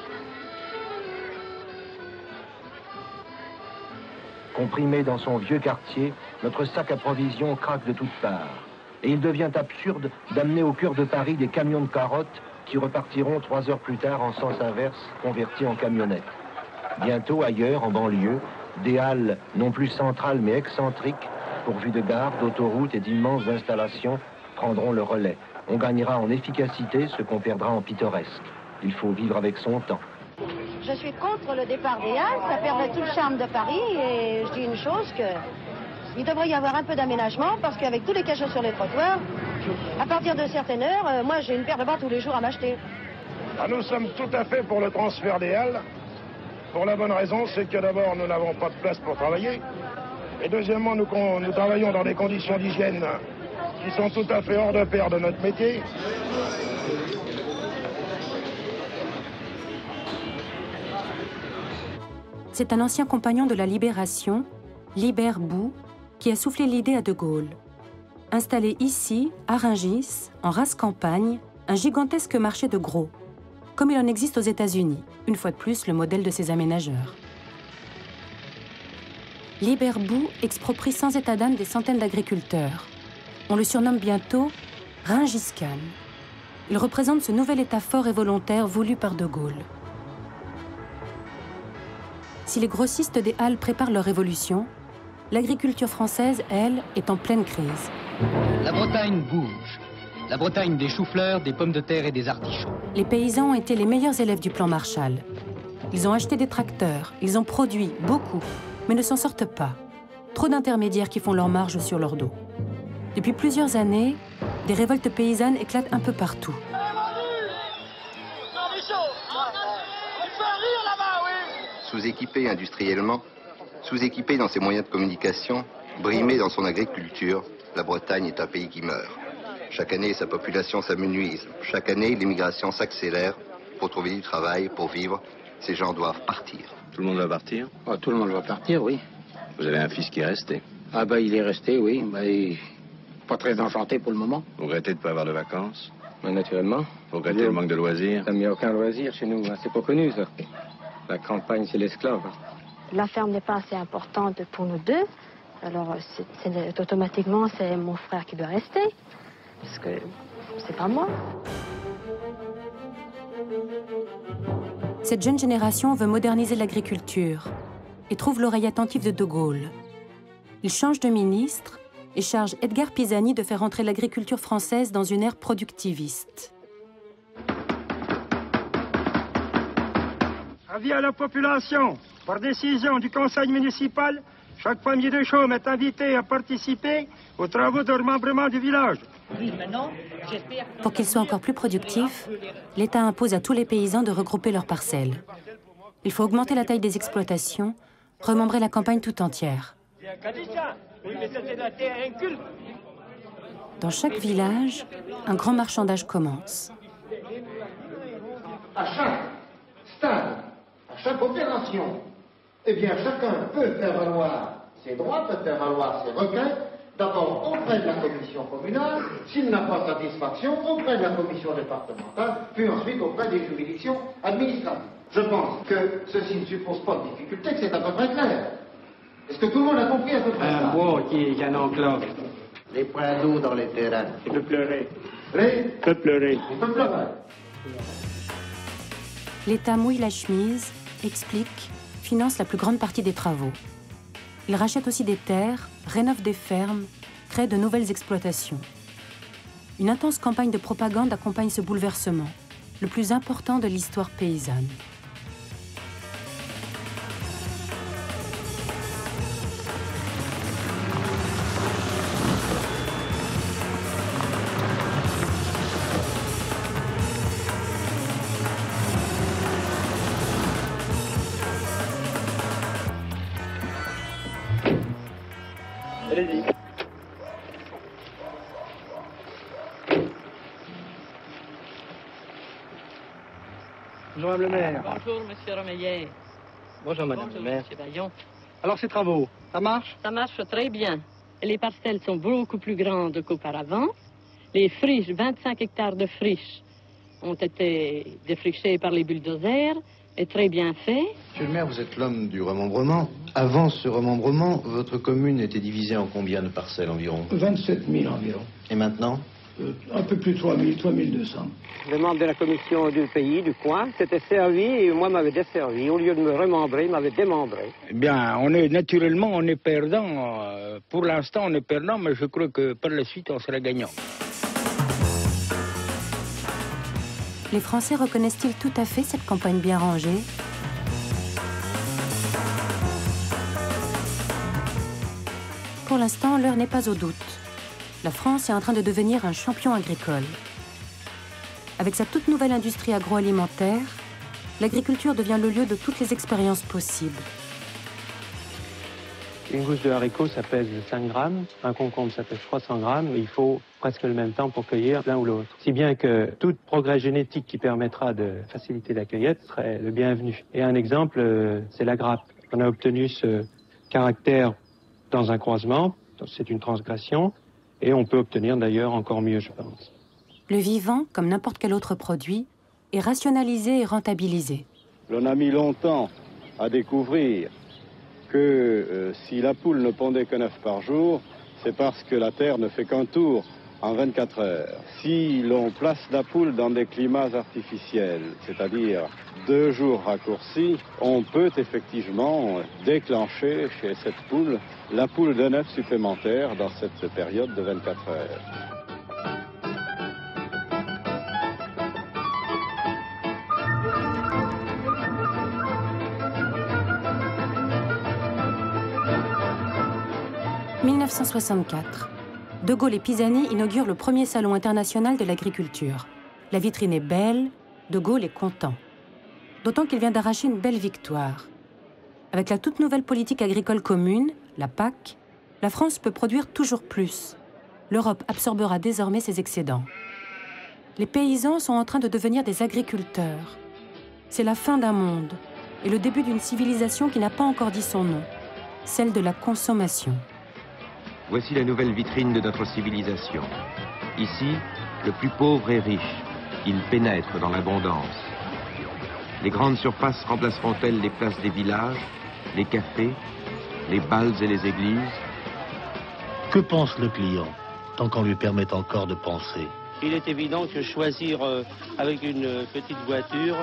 Comprimé dans son vieux quartier, notre sac à provisions craque de toutes parts. Et il devient absurde d'amener au cœur de Paris des camions de carottes qui repartiront 3 heures plus tard en sens inverse, convertis en camionnettes. Bientôt, ailleurs, en banlieue, des halles non plus centrales mais excentriques, pourvues de gares, d'autoroutes et d'immenses installations, prendront le relais. On gagnera en efficacité ce qu'on perdra en pittoresque. Il faut vivre avec son temps. Je suis contre le départ des halles, ça perdrait tout le charme de Paris et je dis une chose que il devrait y avoir un peu d'aménagement parce qu'avec tous les cachots sur les trottoirs, à partir de certaines heures, moi j'ai une paire de bas tous les jours à m'acheter. Nous sommes tout à fait pour le transfert des halles. Pour la bonne raison, c'est que d'abord nous n'avons pas de place pour travailler. Et deuxièmement, nous travaillons dans des conditions d'hygiène qui sont tout à fait hors de pair de notre métier. C'est un ancien compagnon de la Libération, Libert Bou, qui a soufflé l'idée à De Gaulle. Installer ici, à Rungis, en rase campagne, un gigantesque marché de gros, comme il en existe aux États-Unis, une fois de plus le modèle de ces aménageurs. Libert Bou exproprie sans état d'âme des centaines d'agriculteurs. On le surnomme bientôt Rungis Khan. Il représente ce nouvel État fort et volontaire voulu par De Gaulle. Si les grossistes des halles préparent leur révolution, l'agriculture française, elle, est en pleine crise. La Bretagne bouge. La Bretagne des choux-fleurs, des pommes de terre et des artichauts. Les paysans ont été les meilleurs élèves du plan Marshall. Ils ont acheté des tracteurs, ils ont produit beaucoup, mais ne s'en sortent pas. Trop d'intermédiaires qui font leur marge sur leur dos. Depuis plusieurs années, des révoltes paysannes éclatent un peu partout. Sous-équipé industriellement, sous-équipé dans ses moyens de communication, brimé dans son agriculture, la Bretagne est un pays qui meurt. Chaque année, sa population s'amenuise. Chaque année, l'immigration s'accélère. Pour trouver du travail, pour vivre, ces gens doivent partir. Tout le monde va partir? Oh, tout le monde va partir, oui. Vous avez un fils qui est resté? Ah bah il est resté, oui. Bah, pas très enchanté pour le moment. Vous regrettez de ne pas avoir de vacances? Bah, naturellement. Vous regrettez le manque de loisirs? Il n'y a aucun loisir chez nous, hein. C'est pas connu ça. La campagne, c'est l'esclave. La ferme n'est pas assez importante pour nous deux. Alors, automatiquement, c'est mon frère qui doit rester. Parce que c'est pas moi. Cette jeune génération veut moderniser l'agriculture et trouve l'oreille attentive de Gaulle. Il change de ministre et charge Edgar Pisani de faire entrer l'agriculture française dans une ère productiviste. Avis à la population, par décision du conseil municipal, chaque famille de chaume est invitée à participer aux travaux de remembrement du village. Pour qu'ils soient encore plus productifs, l'État impose à tous les paysans de regrouper leurs parcelles. Il faut augmenter la taille des exploitations, remembrer la campagne tout entière. Dans chaque village, un grand marchandage commence. À chaque stade, à chaque opération, eh bien, chacun peut faire valoir ses droits, peut faire valoir ses requêtes, d'abord auprès de la commission communale, s'il n'a pas satisfaction, auprès de la commission départementale, puis ensuite auprès des juridictions administratives. Je pense que ceci ne suppose pas de difficulté, que c'est à peu près clair. Est-ce que tout le monde a compris à peu près ça? Un bois qui en enclave. Les points d'eau dans les terrains. Il peut pleurer. Il peut pleurer. Il peut pleurer. L'État mouille la chemise, explique, finance la plus grande partie des travaux. Il rachète aussi des terres, rénove des fermes, crée de nouvelles exploitations. Une intense campagne de propagande accompagne ce bouleversement, le plus important de l'histoire paysanne. Allez-y. Bonjour, Madame le maire. Bonjour, Monsieur Romeillet. Bonjour, Madame Bonjour, le maire. Monsieur Bayon. Alors, ces travaux, ça marche? Ça marche très bien. Les parcelles sont beaucoup plus grandes qu'auparavant. Les friches, 25 hectares de friches, ont été défrichées par les bulldozers et très bien fait. Monsieur le maire, vous êtes l'homme du remembrement. Avant ce remembrement, votre commune était divisée en combien de parcelles environ? 27 000 environ. Et maintenant? Un peu plus de 3 000, 3 200. Le membre de la commission du pays, du coin, s'était servi et moi m'avait desservi. Au lieu de me remembrer, il m'avait démembré. Eh bien, on est perdant. Pour l'instant, on est perdant, mais je crois que par la suite, on sera gagnant. Les Français reconnaissent-ils tout à fait cette campagne bien rangée? Pour l'instant, l'heure n'est pas au doute. La France est en train de devenir un champion agricole. Avec sa toute nouvelle industrie agroalimentaire, l'agriculture devient le lieu de toutes les expériences possibles. Une gousse de haricot, ça pèse 5 grammes. Un concombre, ça pèse 300 grammes. Et il faut presque le même temps pour cueillir l'un ou l'autre. Si bien que tout progrès génétique qui permettra de faciliter la cueillette serait le bienvenu. Et un exemple, c'est la grappe. On a obtenu ce caractère dans un croisement. C'est une transgression. Et on peut obtenir d'ailleurs encore mieux, je pense. Le vivant, comme n'importe quel autre produit, est rationalisé et rentabilisé. On a mis longtemps à découvrir que si la poule ne pondait qu'un œuf par jour, c'est parce que la Terre ne fait qu'un tour en 24 heures. Si l'on place la poule dans des climats artificiels, c'est-à-dire 2 jours raccourcis, on peut effectivement déclencher chez cette poule la poule d'un œuf supplémentaire dans cette période de 24 heures. 1964. De Gaulle et Pisani inaugurent le premier salon international de l'agriculture. La vitrine est belle, De Gaulle est content. D'autant qu'il vient d'arracher une belle victoire. Avec la toute nouvelle politique agricole commune, la PAC, la France peut produire toujours plus. L'Europe absorbera désormais ses excédents. Les paysans sont en train de devenir des agriculteurs. C'est la fin d'un monde et le début d'une civilisation qui n'a pas encore dit son nom, celle de la consommation. Voici la nouvelle vitrine de notre civilisation. Ici, le plus pauvre est riche. Il pénètre dans l'abondance. Les grandes surfaces remplaceront-elles les places des villages, les cafés, les bals et les églises? Que pense le client, tant qu'on lui permet encore de penser? Il est évident que choisir avec une petite voiture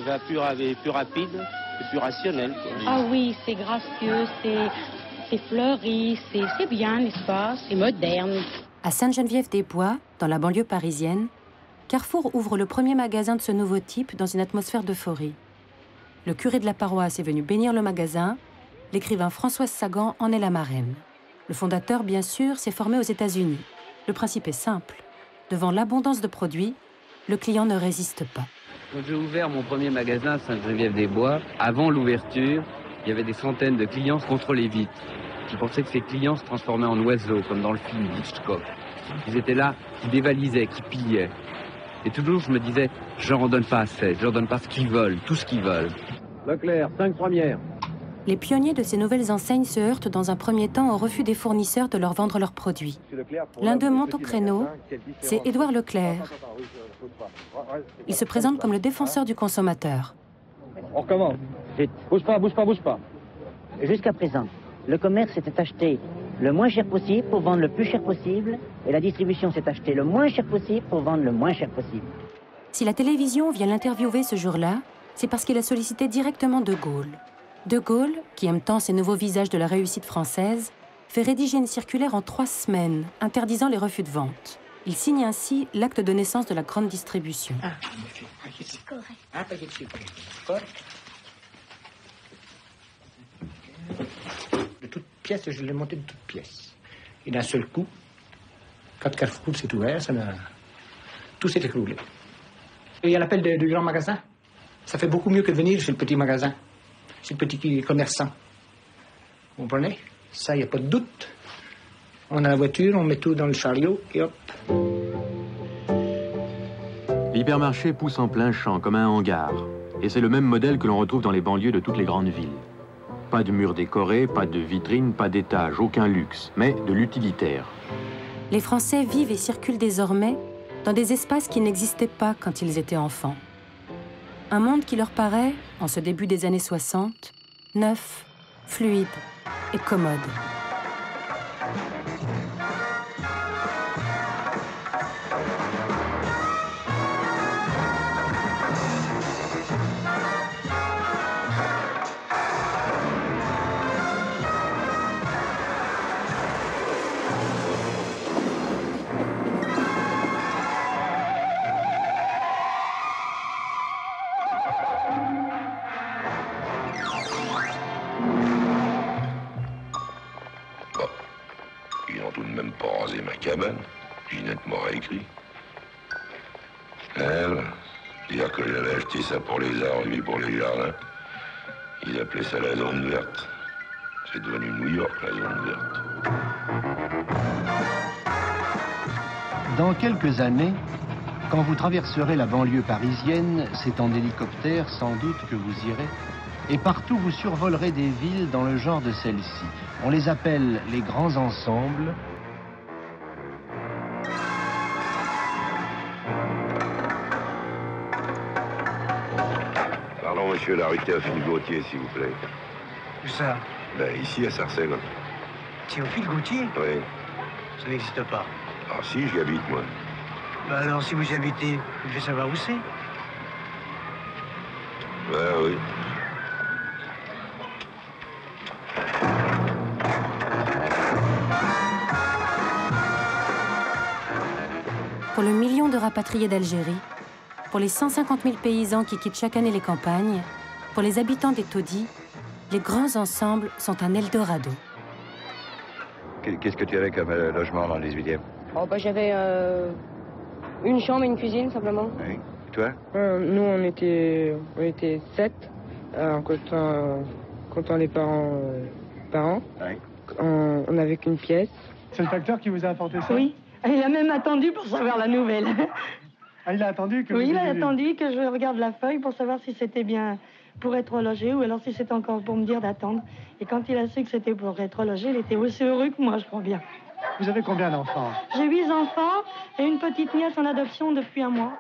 va plus rapide et plus rationnel. Ah oui, c'est gracieux, c'est fleuri, c'est bien, n'est-ce pas? C'est moderne. À Sainte-Geneviève-des-Bois, dans la banlieue parisienne, Carrefour ouvre le premier magasin de ce nouveau type dans une atmosphère d'euphorie. Le curé de la paroisse est venu bénir le magasin. L'écrivain Françoise Sagan en est la marraine. Le fondateur, bien sûr, s'est formé aux États-Unis. Le principe est simple. Devant l'abondance de produits, le client ne résiste pas. Quand j'ai ouvert mon premier magasin à Sainte-Geneviève-des-Bois, avant l'ouverture, il y avait des centaines de clients contre les vitres. Je pensais que ces clients se transformaient en oiseaux, comme dans le film Hitchcock. Ils étaient là, qui dévalisaient, qui pillaient. Et toujours, je me disais, je leur en donne pas assez, je leur donne pas ce qu'ils veulent, tout ce qu'ils veulent. Leclerc, 5 premières. Les pionniers de ces nouvelles enseignes se heurtent dans un premier temps au refus des fournisseurs de leur vendre leurs produits. L'un d'eux monte au créneau, c'est Édouard Leclerc. Il se présente comme le défenseur du consommateur. On recommence. Bouge pas, bouge pas, bouge pas. Jusqu'à présent, le commerce s'était acheté le moins cher possible pour vendre le plus cher possible, et la distribution s'est achetée le moins cher possible pour vendre le moins cher possible. Si la télévision vient l'interviewer ce jour-là, c'est parce qu'il a sollicité directement De Gaulle. De Gaulle, qui aime tant ces nouveaux visages de la réussite française, fait rédiger une circulaire en 3 semaines, interdisant les refus de vente. Il signe ainsi l'acte de naissance de la grande distribution. De toute pièce, je l'ai monté de toute pièce. Et d'un seul coup, quand Carrefour s'est ouvert, tout s'est écroulé. Et il y a l'appel du grand magasin. Ça fait beaucoup mieux que de venir chez le petit magasin, chez le petit commerçant. Vous comprenez? Ça, il n'y a pas de doute. On a la voiture, on met tout dans le chariot et hop. L'hypermarché pousse en plein champ, comme un hangar. Et c'est le même modèle que l'on retrouve dans les banlieues de toutes les grandes villes. Pas de murs décorés, pas de vitrines, pas d'étages, aucun luxe, mais de l'utilitaire. Les Français vivent et circulent désormais dans des espaces qui n'existaient pas quand ils étaient enfants. Un monde qui leur paraît, en ce début des années 60, neuf, fluide et commode. Ginette m'aura écrit. Elle, dire que j'avais acheté ça pour les arbres, lui pour les jardins. Ils appelaient ça la zone verte. C'est devenu New York, la zone verte. Dans quelques années, quand vous traverserez la banlieue parisienne, c'est en hélicoptère sans doute que vous irez. Et partout, vous survolerez des villes dans le genre de celle-ci. On les appelle les grands ensembles. Monsieur la rue Théophile-Gautier, s'il vous plaît. Où ça? Ben, ici, à Sarcelles. Théophile-Gautier? Oui. Ça n'existe pas. Ah si, j'y habite, moi. Ben alors, si vous y habitez, vous devez savoir où c'est. Ben oui. Pour le million de rapatriés d'Algérie, pour les 150 000 paysans qui quittent chaque année les campagnes, pour les habitants des taudis, les grands ensembles sont un Eldorado. Qu'est-ce que tu avais comme logement dans le 18e? Oh, bah, j'avais une chambre et une cuisine, simplement. Oui. Toi? Nous, on était 7, comptant les parents. Oui. On n'avait qu'une pièce. C'est le facteur qui vous a apporté ça? Oui. Il a même attendu pour savoir la nouvelle. Ah, il a attendu que Oui, vous il a ayez vu. attendu que je regarde la feuille pour savoir si c'était bien pour être logé ou alors si c'était encore pour me dire d'attendre. Et quand il a su que c'était pour être logé, il était aussi heureux que moi, je crois bien. Vous avez combien d'enfants? J'ai 8 enfants et une petite nièce en adoption depuis un mois.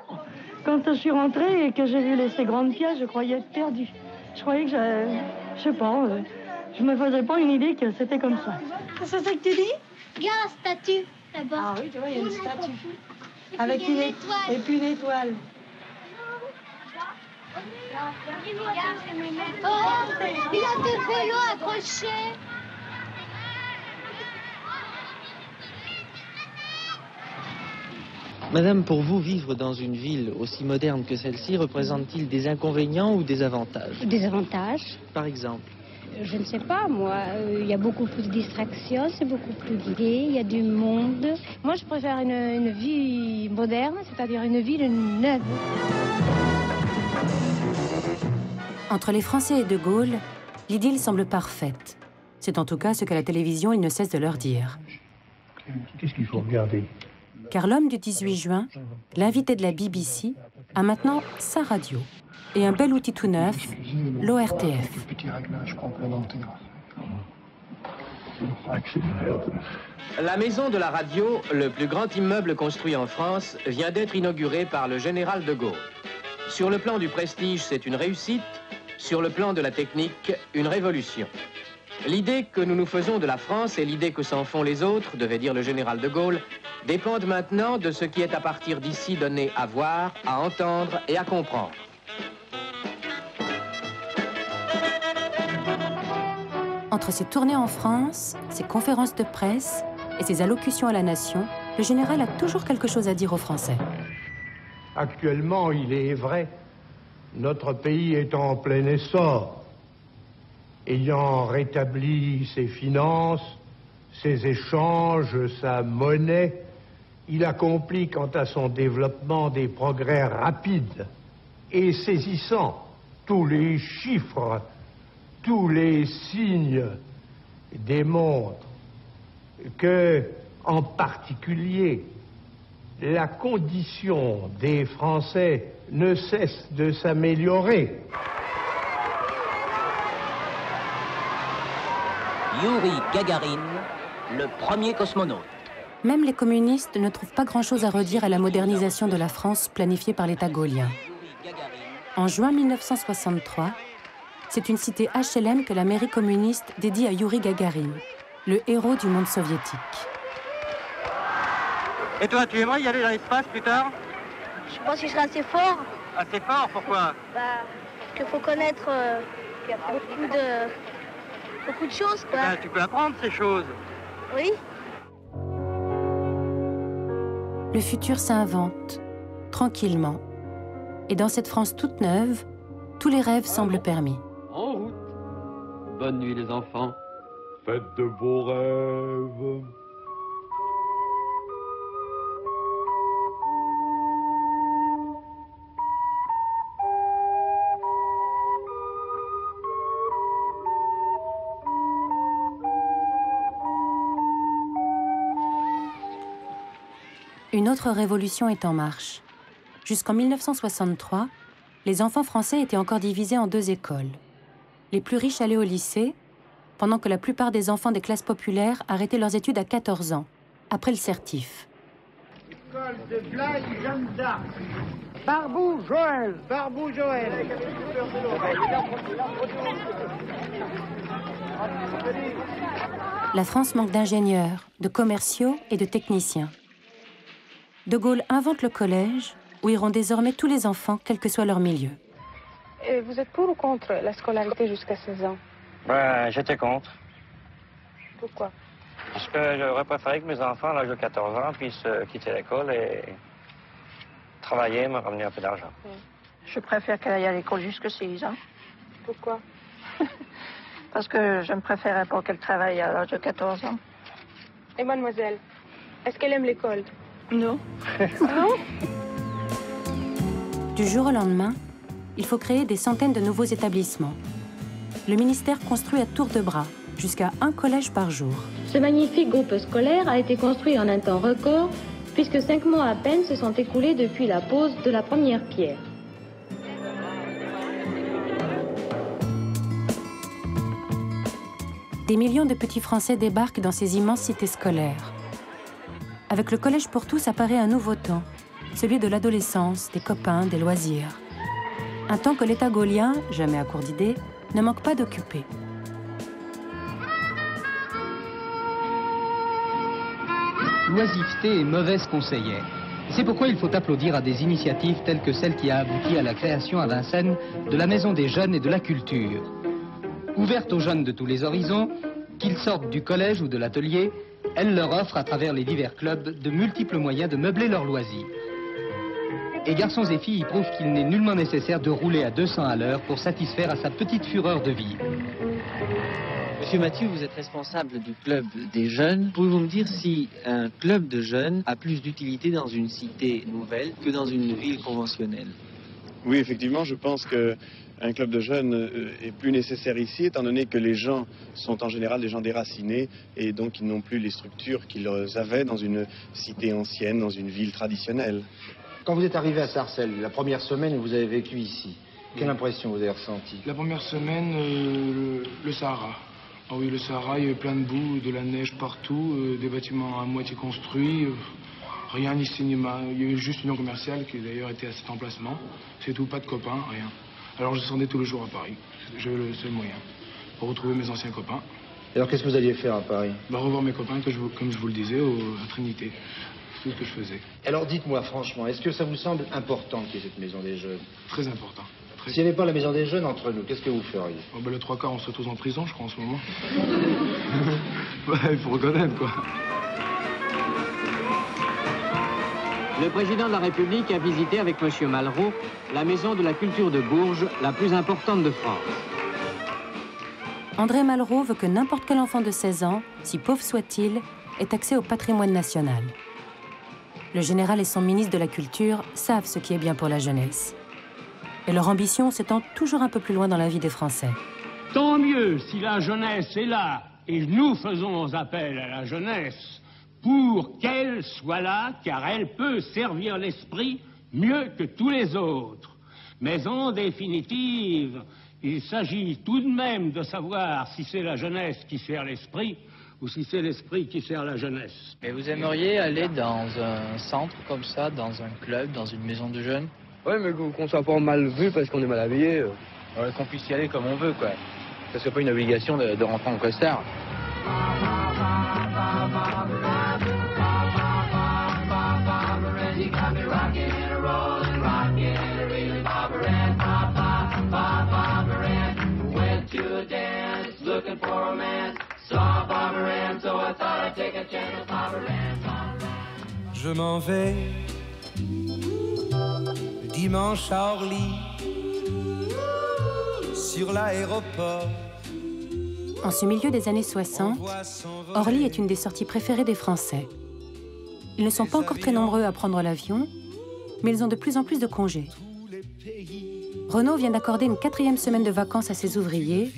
Quand je suis rentrée et que j'ai vu ces grandes pièces, je croyais être perdue. Je croyais que je sais pas, je me faisais pas une idée que c'était comme ça. C'est ça que tu dis? Regarde la statue, là-bas. Ah oui, tu vois, il y a une statue. Avec une étoile. Et puis une étoile. Oh, il a des vélos accrochés. Madame, pour vous, vivre dans une ville aussi moderne que celle-ci représente-t-il des inconvénients ou des avantages? Des avantages? Par exemple? Je ne sais pas, moi. Il y a beaucoup plus de distractions, c'est beaucoup plus gai, il y a du monde. Moi, je préfère une vie moderne, c'est-à-dire une ville neuve. Entre les Français et De Gaulle, l'idylle semble parfaite. C'est en tout cas ce qu'à la télévision, il ne cesse de leur dire. Qu'est-ce qu'il faut regarder? Car l'homme du 18 juin, l'invité de la BBC, a maintenant sa radio et un bel outil tout neuf, l'ORTF. La maison de la radio, le plus grand immeuble construit en France, vient d'être inaugurée par le général de Gaulle. Sur le plan du prestige, c'est une réussite. Sur le plan de la technique, une révolution. L'idée que nous nous faisons de la France et l'idée que s'en font les autres, devait dire le général de Gaulle, dépendent maintenant de ce qui est à partir d'ici donné à voir, à entendre et à comprendre. Entre ses tournées en France, ses conférences de presse et ses allocutions à la nation, le général a toujours quelque chose à dire aux Français. Actuellement, il est vrai, notre pays est en plein essor. Ayant rétabli ses finances, ses échanges, sa monnaie, il accomplit quant à son développement des progrès rapides et saisissants. Tous les chiffres, tous les signes démontrent que, en particulier, la condition des Français ne cesse de s'améliorer. Youri Gagarin, le premier cosmonaute. Même les communistes ne trouvent pas grand-chose à redire à la modernisation de la France planifiée par l'État gaulien. En juin 1963, c'est une cité HLM que la mairie communiste dédie à Youri Gagarin, le héros du monde soviétique. Et toi, tu aimerais y aller dans l'espace plus tard? Je pense que je serai assez fort. Assez fort, pourquoi? Parce qu'il faut connaître qu'il y a beaucoup de choses, quoi. Tu peux apprendre ces choses. Oui. Le futur s'invente, tranquillement. Et dans cette France toute neuve, tous les rêves semblent permis. En route. Bonne nuit les enfants. Faites de beaux rêves. Une autre révolution est en marche. Jusqu'en 1963, les enfants français étaient encore divisés en 2 écoles. Les plus riches allaient au lycée, pendant que la plupart des enfants des classes populaires arrêtaient leurs études à 14 ans, après le certif. École de Blaye, Jeanne d'Arc. Barbou Joël. Barbou Joël. La France manque d'ingénieurs, de commerciaux et de techniciens. De Gaulle invente le collège, où iront désormais tous les enfants, quel que soit leur milieu. Et vous êtes pour ou contre la scolarité jusqu'à 16 ans? J'étais contre. Pourquoi? Parce que j'aurais préféré que mes enfants, à l'âge de 14 ans, puissent quitter l'école et travailler, me ramener un peu d'argent. Je préfère qu'elle aille à l'école jusqu'à 6 ans. Pourquoi? Parce que je ne préférais pas qu'elle travaille à l'âge de 14 ans. Et mademoiselle, est-ce qu'elle aime l'école? Non. Non? Du jour au lendemain, il faut créer des centaines de nouveaux établissements. Le ministère construit à tour de bras, jusqu'à un collège par jour. Ce magnifique groupe scolaire a été construit en un temps record, puisque 5 mois à peine se sont écoulés depuis la pose de la première pierre. Des millions de petits Français débarquent dans ces immenses cités scolaires. Avec le collège pour tous apparaît un nouveau temps, celui de l'adolescence, des copains, des loisirs. Un temps que l'État gaulien, jamais à court d'idées, ne manque pas d'occuper. L'oisiveté est mauvaise conseillère. C'est pourquoi il faut applaudir à des initiatives telles que celle qui a abouti à la création à Vincennes de la Maison des Jeunes et de la Culture. Ouverte aux jeunes de tous les horizons, qu'ils sortent du collège ou de l'atelier, elle leur offre à travers les divers clubs de multiples moyens de meubler leurs loisirs. Et garçons et filles y prouvent qu'il n'est nullement nécessaire de rouler à 200 à l'heure pour satisfaire à sa petite fureur de vivre. Monsieur Mathieu, vous êtes responsable du club des jeunes. Pouvez-vous me dire si un club de jeunes a plus d'utilité dans une cité nouvelle que dans une ville conventionnelle? Oui, effectivement, je pense qu'un club de jeunes est plus nécessaire ici, étant donné que les gens sont en général des gens déracinés et donc ils n'ont plus les structures qu'ils avaient dans une cité ancienne, dans une ville traditionnelle. Quand vous êtes arrivé à Sarcelles, la première semaine où vous avez vécu ici, quelle impression vous avez ressentie? La première semaine, le Sahara. Ah oui, le Sahara, il y avait plein de boue, de la neige partout, des bâtiments à moitié construits, rien, ni cinéma. Il y avait juste une union commerciale qui d'ailleurs était à cet emplacement. C'est tout, pas de copains, rien. Alors je descendais tous les jours à Paris. J'avais le seul moyen pour retrouver mes anciens copains. Alors qu'est-ce que vous alliez faire à Paris? Revoir mes copains, comme je vous le disais, à Trinité. C'est tout ce que je faisais. Alors dites-moi franchement, est-ce que ça vous semble important qu'il y ait cette maison des jeunes? Très important. S'il n'y avait pas la maison des jeunes entre nous, qu'est-ce que vous feriez? Les 3 quarts, on se retrouve en prison, je crois, en ce moment. Il faut reconnaître, quoi. Le président de la République a visité avec M. Malraux la maison de la culture de Bourges, la plus importante de France. André Malraux veut que n'importe quel enfant de 16 ans, si pauvre soit-il, ait accès au patrimoine national. Le général et son ministre de la Culture savent ce qui est bien pour la jeunesse. Et leur ambition s'étend toujours un peu plus loin dans la vie des Français. Tant mieux si la jeunesse est là, et nous faisons appel à la jeunesse pour qu'elle soit là, car elle peut servir l'esprit mieux que tous les autres. Mais en définitive, il s'agit tout de même de savoir si c'est la jeunesse qui sert l'esprit ou si c'est l'esprit qui sert la jeunesse. Mais vous aimeriez aller dans un centre comme ça, dans un club, dans une maison de jeunes? Ouais, mais qu'on soit pas mal vu parce qu'on est mal habillé. Ouais, qu'on puisse y aller comme on veut, quoi. Que ce soit pas une obligation de rentrer en costard. Je m'en vais dimanche à Orly, sur l'aéroport. En ce milieu des années 60, Orly est une des sorties préférées des Français. Ils ne sont pas encore très nombreux à prendre l'avion, mais ils ont de plus en plus de congés. Renault vient d'accorder une 4e semaine de vacances à ses ouvriers,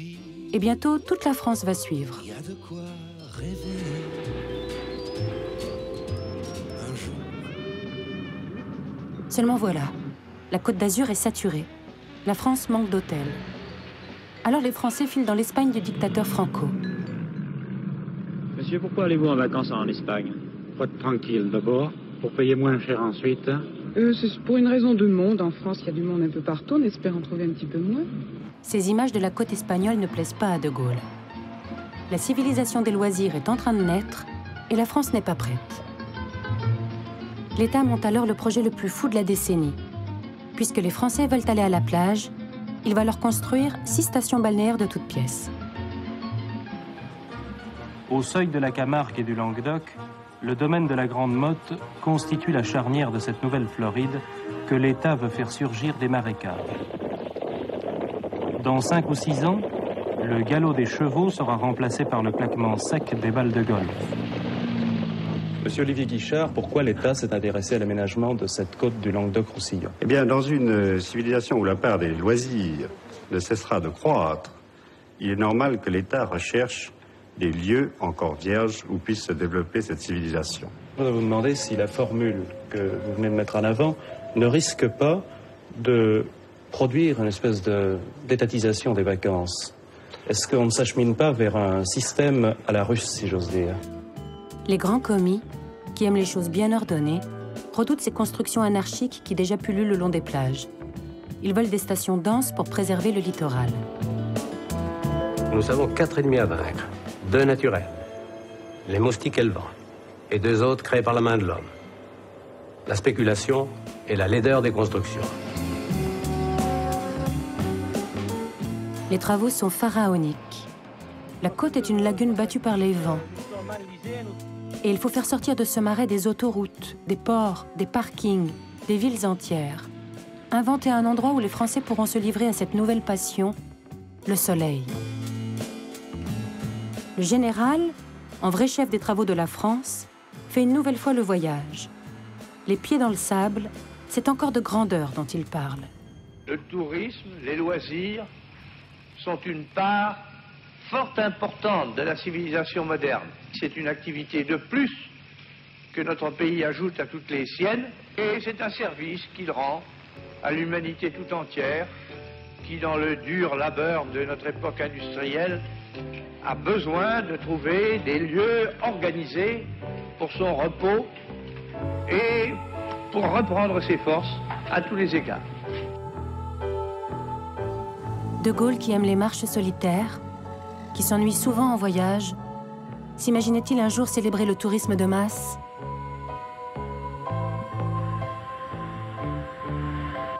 et bientôt toute la France va suivre. Seulement voilà, la Côte d'Azur est saturée. La France manque d'hôtels. Alors les Français filent dans l'Espagne du dictateur Franco. Monsieur, pourquoi allez-vous en vacances en Espagne? Faut être tranquille d'abord, pour payer moins cher ensuite. C'est pour une raison de monde. En France, il y a du monde un peu partout. On espère en trouver un petit peu moins. Ces images de la côte espagnole ne plaisent pas à De Gaulle. La civilisation des loisirs est en train de naître et la France n'est pas prête. L'État monte alors le projet le plus fou de la décennie. Puisque les Français veulent aller à la plage, il va leur construire 6 stations balnéaires de toutes pièces. Au seuil de la Camargue et du Languedoc, le domaine de la Grande Motte constitue la charnière de cette nouvelle Floride que l'État veut faire surgir des marécages. Dans 5 ou 6 ans, le galop des chevaux sera remplacé par le claquement sec des balles de golf. Monsieur Olivier Guichard, pourquoi l'État s'est intéressé à l'aménagement de cette côte du Languedoc-Roussillon? Eh bien, dans une civilisation où la part des loisirs ne cessera de croître, il est normal que l'État recherche des lieux encore vierges où puisse se développer cette civilisation. Je voudrais vous demander si la formule que vous venez de mettre en avant ne risque pas de produire une espèce d'étatisation des vacances. Est-ce qu'on ne s'achemine pas vers un système à la Russe, si j'ose dire? Les grands commis, qui aiment les choses bien ordonnées, redoutent ces constructions anarchiques qui déjà pullulent le long des plages. Ils veulent des stations denses pour préserver le littoral. Nous avons 4 ennemis à vaincre. 2 naturels, les moustiques et le vent, et 2 autres créés par la main de l'homme. La spéculation et la laideur des constructions. Les travaux sont pharaoniques. La côte est une lagune battue par les vents. Et il faut faire sortir de ce marais des autoroutes, des ports, des parkings, des villes entières. Inventer un endroit où les Français pourront se livrer à cette nouvelle passion, le soleil. Le général, en vrai chef des travaux de la France, fait une nouvelle fois le voyage. Les pieds dans le sable, c'est encore de grandeur dont il parle. Le tourisme, les loisirs sont une part fort importante de la civilisation moderne. C'est une activité de plus que notre pays ajoute à toutes les siennes, et c'est un service qu'il rend à l'humanité tout entière, qui, dans le dur labeur de notre époque industrielle, a besoin de trouver des lieux organisés pour son repos et pour reprendre ses forces à tous les égards. De Gaulle, qui aime les marches solitaires, qui s'ennuie souvent en voyage, s'imaginait-il un jour célébrer le tourisme de masse?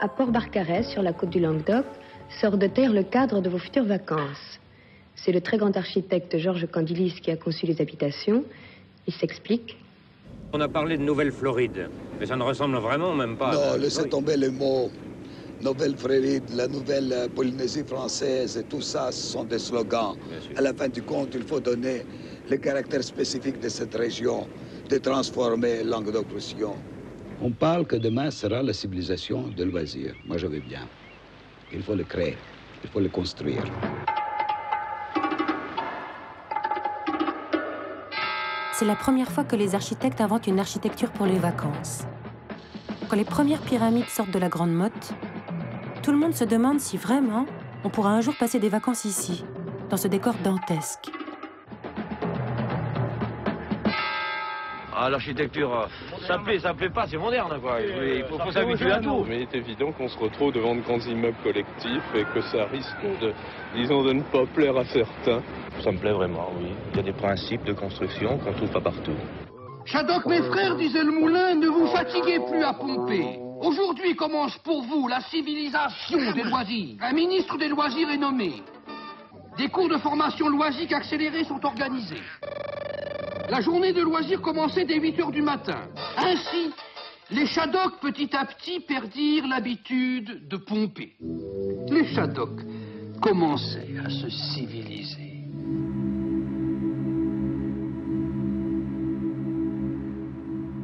À Port-Barcarès, sur la côte du Languedoc, sort de terre le cadre de vos futures vacances. C'est le très grand architecte Georges Candilis qui a conçu les habitations. Il s'explique. On a parlé de Nouvelle-Floride, mais ça ne ressemble vraiment même pas. Non, laissez tomber les mots. Nouvelle-Floride, la nouvelle Polynésie française, et tout ça, ce sont des slogans. À la fin du compte, il faut donner le caractère spécifique de cette région, de transformer Languedoc-Roussillon. On parle que demain sera la civilisation de loisirs. Moi, je veux bien. Il faut le créer, il faut le construire. C'est la première fois que les architectes inventent une architecture pour les vacances. Quand les premières pyramides sortent de la Grande Motte, tout le monde se demande si vraiment on pourra un jour passer des vacances ici, dans ce décor dantesque. Ah, l'architecture, ça plaît pas, c'est moderne, quoi. Il faut s'habituer à tout. Mais il est évident qu'on se retrouve devant de grands immeubles collectifs et que ça risque de ne pas plaire à certains. Ça me plaît vraiment, oui. Il y a des principes de construction qu'on trouve pas partout. Shadok, mes frères, disait le moulin, ne vous fatiguez plus à pomper. Aujourd'hui commence pour vous la civilisation des loisirs. Un ministre des loisirs est nommé. Des cours de formation loisique accélérés sont organisés. La journée de loisirs commençait dès 8 h du matin. Ainsi, les Shadok, petit à petit, perdirent l'habitude de pomper. Les Shadok commençaient à se civiliser.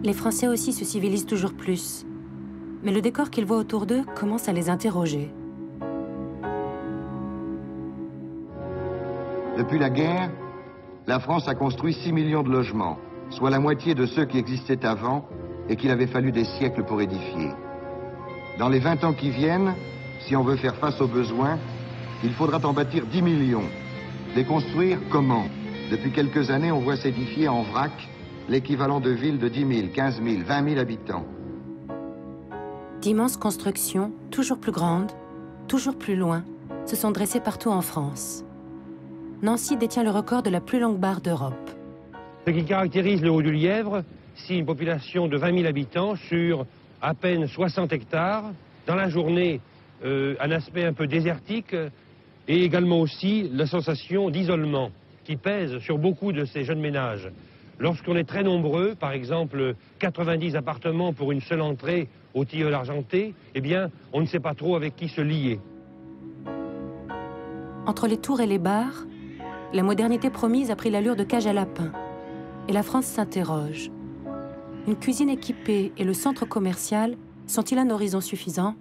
Les Français aussi se civilisent toujours plus. Mais le décor qu'ils voient autour d'eux commence à les interroger. Depuis la guerre, la France a construit 6 millions de logements, soit la moitié de ceux qui existaient avant et qu'il avait fallu des siècles pour édifier. Dans les 20 ans qui viennent, si on veut faire face aux besoins, il faudra en bâtir 10 millions. Les construire comment? Depuis quelques années, on voit s'édifier en vrac l'équivalent de villes de 10 000, 15 000, 20 000 habitants. D'immenses constructions, toujours plus grandes, toujours plus loin, se sont dressées partout en France. Nancy détient le record de la plus longue barre d'Europe. Ce qui caractérise le Haut-du-Lièvre, c'est une population de 20 000 habitants sur à peine 60 hectares. Dans la journée, un aspect un peu désertique et également aussi la sensation d'isolement qui pèse sur beaucoup de ces jeunes ménages. Lorsqu'on est très nombreux, par exemple 90 appartements pour une seule entrée au Tilleul argenté, eh bien, on ne sait pas trop avec qui se lier. Entre les tours et les bars, la modernité promise a pris l'allure de cage à lapins. Et la France s'interroge. Une cuisine équipée et le centre commercial sont-ils un horizon suffisant?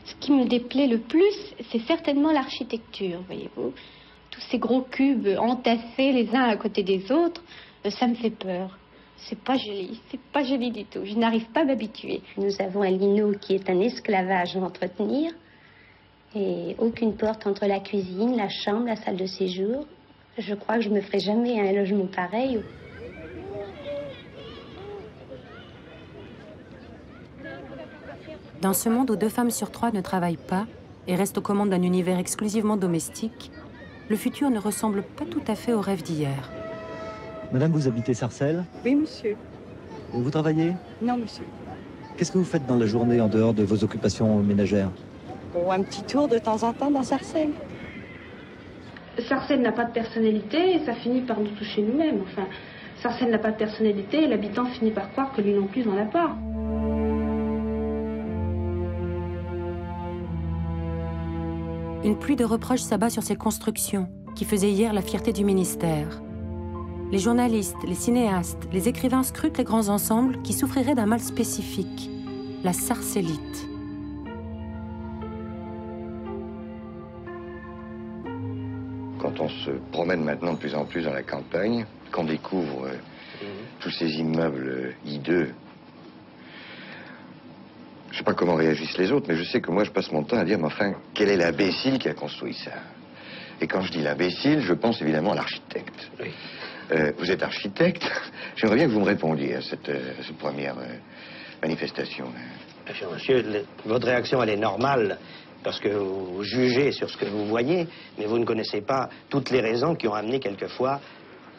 Ce qui me déplaît le plus, c'est certainement l'architecture, voyez-vous. Tous ces gros cubes entassés les uns à côté des autres, ça me fait peur. C'est pas joli du tout. Je n'arrive pas à m'habituer. Nous avons un lino qui est un esclavage à entretenir et aucune porte entre la cuisine, la chambre, la salle de séjour. Je crois que je me ferai jamais un logement pareil. Dans ce monde où 2 femmes sur 3 ne travaillent pas et restent aux commandes d'un univers exclusivement domestique, le futur ne ressemble pas tout à fait au rêve d'hier. Madame, vous habitez Sarcelles? Oui, monsieur. Et vous travaillez? Non, monsieur. Qu'est-ce que vous faites dans la journée en dehors de vos occupations ménagères? Bon, un petit tour de temps en temps dans Sarcelles. Sarcelles n'a pas de personnalité et ça finit par nous toucher nous-mêmes. Enfin, Sarcelles n'a pas de personnalité et l'habitant finit par croire que lui non plus n'en a pas. Une pluie de reproches s'abat sur ces constructions qui faisaient hier la fierté du ministère. Les journalistes, les cinéastes, les écrivains scrutent les grands ensembles qui souffriraient d'un mal spécifique, la sarcellite. Quand on se promène maintenant de plus en plus dans la campagne, qu'on découvre tous ces immeubles hideux, je ne sais pas comment réagissent les autres, mais je sais que moi je passe mon temps à dire, mais enfin, quel est l'imbécile qui a construit ça? Et quand je dis l'imbécile, je pense évidemment à l'architecte. Oui. Vous êtes architecte? J'aimerais bien que vous me répondiez à cette première manifestation. Monsieur, votre réaction, elle est normale, parce que vous jugez sur ce que vous voyez, mais vous ne connaissez pas toutes les raisons qui ont amené quelquefois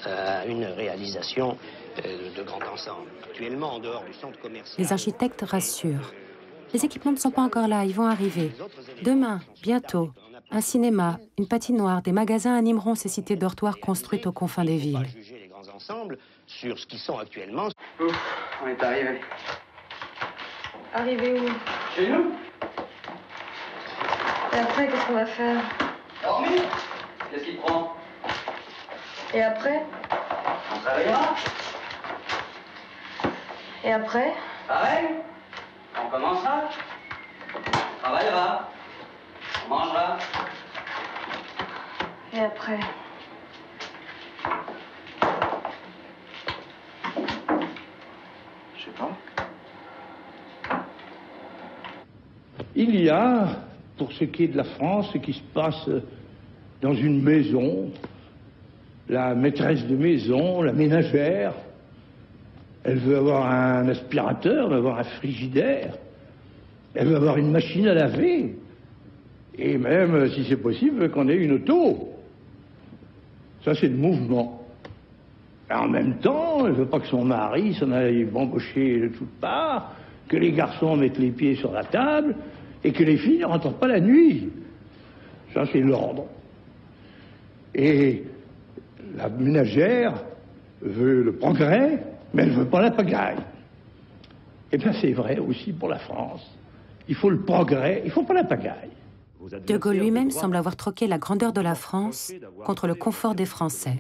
à une réalisation de grand ensemble. Actuellement, en dehors du centre commercial... Les architectes rassurent. Les équipements ne sont pas encore là, ils vont arriver. Demain, bientôt, un cinéma, une patinoire, des magasins animeront ces cités dortoirs construites aux confins des villes. Juger les grands ensembles sur ce qu'ils sont actuellement. Ouf, on est arrivé. Arrivé où? Chez nous. Et après, qu'est-ce qu'on va faire? Dormir. Qu'est-ce qui te prend? Et après? On travaillera. Et après? Pareil. On commencera. On travaillera. On mangera. Et après? Je sais pas. Il y a, pour ce qui est de la France, ce qui se passe dans une maison. La maîtresse de maison, la ménagère, elle veut avoir un aspirateur, elle veut avoir un frigidaire, elle veut avoir une machine à laver, et même, si c'est possible, qu'on ait une auto. Ça, c'est le mouvement. Et en même temps, elle veut pas que son mari s'en aille bambocher de toutes parts, que les garçons mettent les pieds sur la table, et que les filles ne rentrent pas la nuit. Ça, c'est l'ordre. Et la ménagère veut le progrès, mais elle ne veut pas la pagaille. Eh bien, c'est vrai aussi pour la France. Il faut le progrès, il ne faut pas la pagaille. De Gaulle lui-même semble avoir troqué la grandeur de la France contre le confort des Français.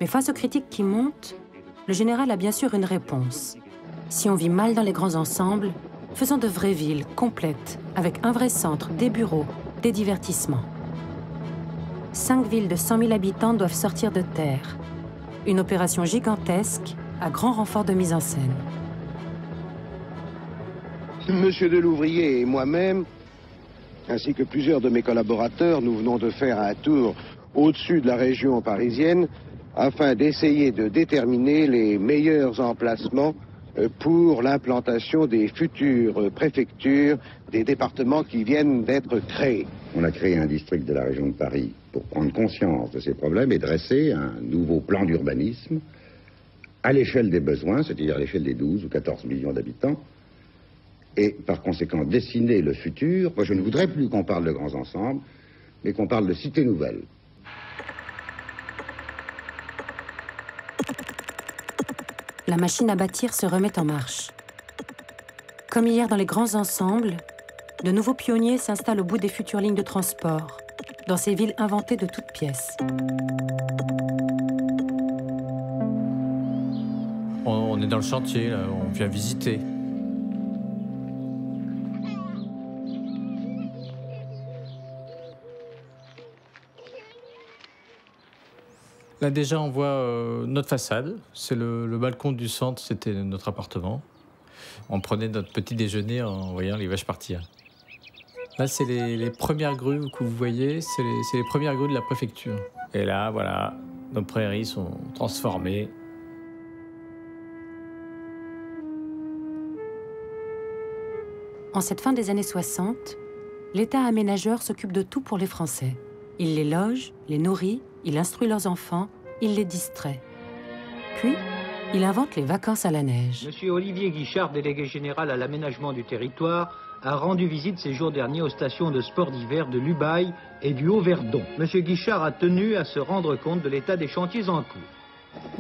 Mais face aux critiques qui montent, le général a bien sûr une réponse. Si on vit mal dans les grands ensembles, faisons de vraies villes complètes, avec un vrai centre, des bureaux, des divertissements. 5 villes de 100 000 habitants doivent sortir de terre. Une opération gigantesque, à grand renfort de mise en scène. Monsieur Delouvrier et moi-même, ainsi que plusieurs de mes collaborateurs, nous venons de faire un tour au-dessus de la région parisienne afin d'essayer de déterminer les meilleurs emplacements pour l'implantation des futures préfectures des départements qui viennent d'être créés. On a créé un district de la région de Paris pour prendre conscience de ces problèmes et dresser un nouveau plan d'urbanisme à l'échelle des besoins, c'est-à-dire à l'échelle des 12 ou 14 millions d'habitants, et par conséquent dessiner le futur. Moi, je ne voudrais plus qu'on parle de grands ensembles, mais qu'on parle de cités nouvelles. La machine à bâtir se remet en marche. Comme hier dans les grands ensembles, de nouveaux pionniers s'installent au bout des futures lignes de transport, dans ces villes inventées de toutes pièces. On On est dans le chantier, là, on vient visiter. Là déjà, on voit notre façade. C'est le balcon du centre, c'était notre appartement. On prenait notre petit déjeuner en voyant les vaches partir. Là, c'est les premières grues que vous voyez, c'est les premières grues de la préfecture. Et là, voilà, nos prairies sont transformées. En cette fin des années 60, l'État aménageur s'occupe de tout pour les Français. Il les loge, les nourrit, il instruit leurs enfants, il les distrait. Puis, il invente les vacances à la neige. Monsieur Olivier Guichard, délégué général à l'aménagement du territoire, a rendu visite ces jours derniers aux stations de sport d'hiver de l'Ubaye et du Haut-Verdon. Monsieur Guichard a tenu à se rendre compte de l'état des chantiers en cours.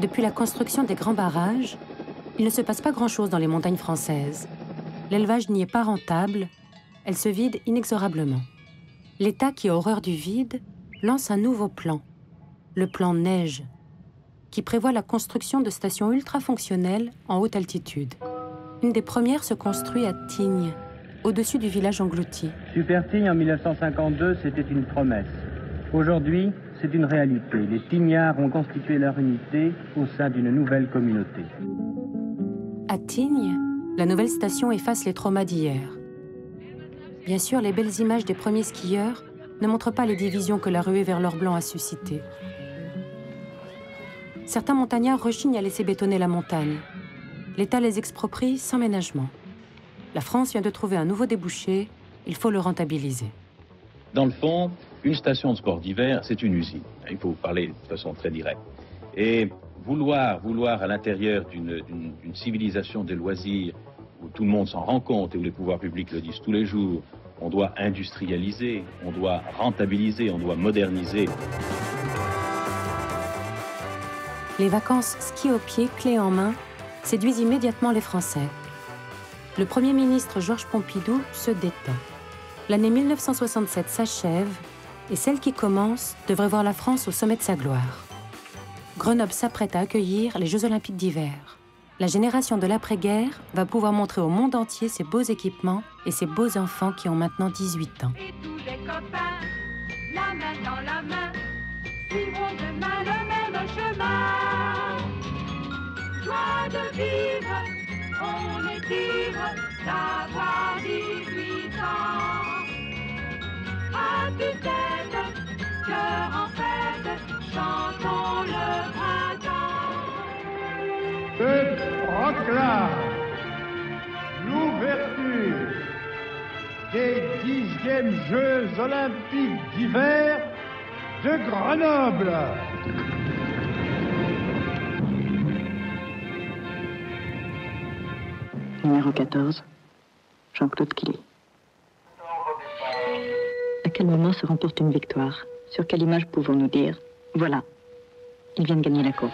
Depuis la construction des grands barrages, il ne se passe pas grand-chose dans les montagnes françaises. L'élevage n'y est pas rentable, elle se vide inexorablement. L'État, qui a horreur du vide, lance un nouveau plan, le plan Neige, qui prévoit la construction de stations ultra-fonctionnelles en haute altitude. Une des premières se construit à Tignes, au-dessus du village englouti. Super-Tignes, en 1952, c'était une promesse. Aujourd'hui, c'est une réalité. Les Tignards ont constitué leur unité au sein d'une nouvelle communauté. À Tignes, la nouvelle station efface les traumas d'hier. Bien sûr, les belles images des premiers skieurs ne montrent pas les divisions que la ruée vers l'or blanc a suscitées. Certains montagnards rechignent à laisser bétonner la montagne. L'État les exproprie sans ménagement. La France vient de trouver un nouveau débouché, il faut le rentabiliser. Dans le fond, une station de sport d'hiver, c'est une usine. Il faut parler de façon très directe. Et vouloir à l'intérieur d'une civilisation des loisirs où tout le monde s'en rend compte et où les pouvoirs publics le disent tous les jours, on doit industrialiser, on doit rentabiliser, on doit moderniser. Les vacances ski au pied, clé en main, séduisent immédiatement les Français. Le Premier ministre Georges Pompidou se détend. L'année 1967 s'achève et celle qui commence devrait voir la France au sommet de sa gloire. Grenoble s'apprête à accueillir les Jeux Olympiques d'hiver. La génération de l'après-guerre va pouvoir montrer au monde entier ses beaux équipements et ses beaux enfants qui ont maintenant 18 ans. Et tous les copains, la main dans la main, suivront demain le même chemin. Joie de vivre, on est ivre d'avoir 18 ans. À tue-tête, cœur en fête, chantons le printemps. Je proclame l'ouverture des 10e Jeux Olympiques d'hiver de Grenoble. Numéro 14, Jean-Claude Killy. À quel moment se remporte une victoire? Sur quelle image pouvons-nous dire « Voilà, il vient de gagner la course ».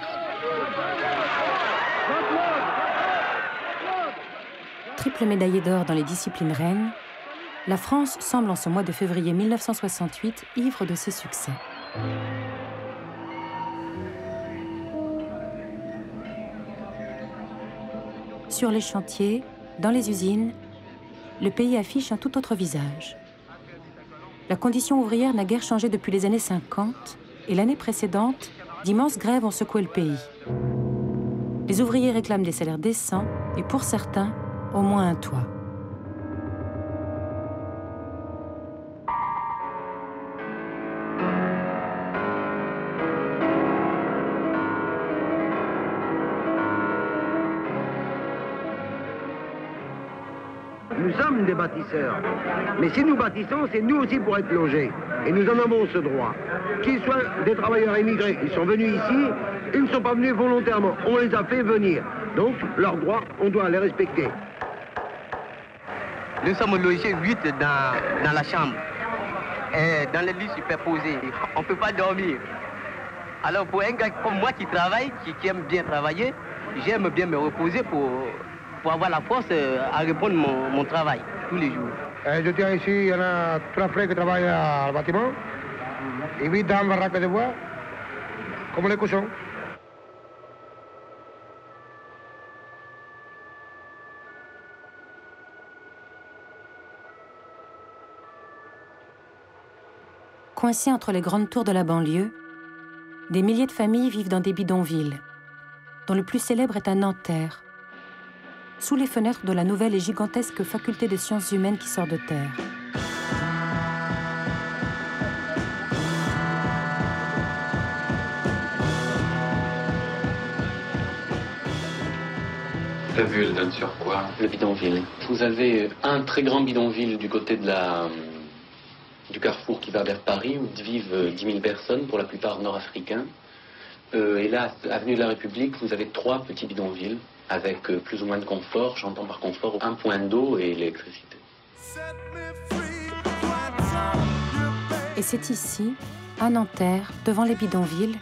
Triple médaillée d'or dans les disciplines reines, la France semble en ce mois de février 1968 ivre de ses succès. Sur les chantiers, dans les usines, le pays affiche un tout autre visage. La condition ouvrière n'a guère changé depuis les années 50 et l'année précédente, d'immenses grèves ont secoué le pays. Les ouvriers réclament des salaires décents et pour certains, au moins un toit. Nous sommes des bâtisseurs. Mais si nous bâtissons, c'est nous aussi pour être logés. Et nous en avons ce droit. Qu'ils soient des travailleurs immigrés, ils sont venus ici, ils ne sont pas venus volontairement. On les a fait venir. Donc, leurs droits, on doit les respecter. Nous sommes logés 8 dans la chambre. Et dans les lits superposés. On ne peut pas dormir. Alors pour un gars comme moi qui travaille, qui aime bien travailler, j'aime bien me reposer pour avoir la force à répondre mon travail tous les jours. Je tiens ici, il y en a 3 frères qui travaillent au bâtiment. Et 8 dans le baraque de bois, comme les cochons. Coincées entre les grandes tours de la banlieue, des milliers de familles vivent dans des bidonvilles, dont le plus célèbre est à Nanterre, sous les fenêtres de la nouvelle et gigantesque faculté des sciences humaines qui sort de terre. La vue, elle donne sur quoi? Le bidonville. Vous avez un très grand bidonville du côté de du carrefour qui va vers Paris, où vivent 10 000 personnes, pour la plupart nord-africains. Et là, avenue de la République, vous avez 3 petits bidonvilles, avec plus ou moins de confort. J'entends par confort un point d'eau et l'électricité. Et c'est ici, à Nanterre, devant les bidonvilles,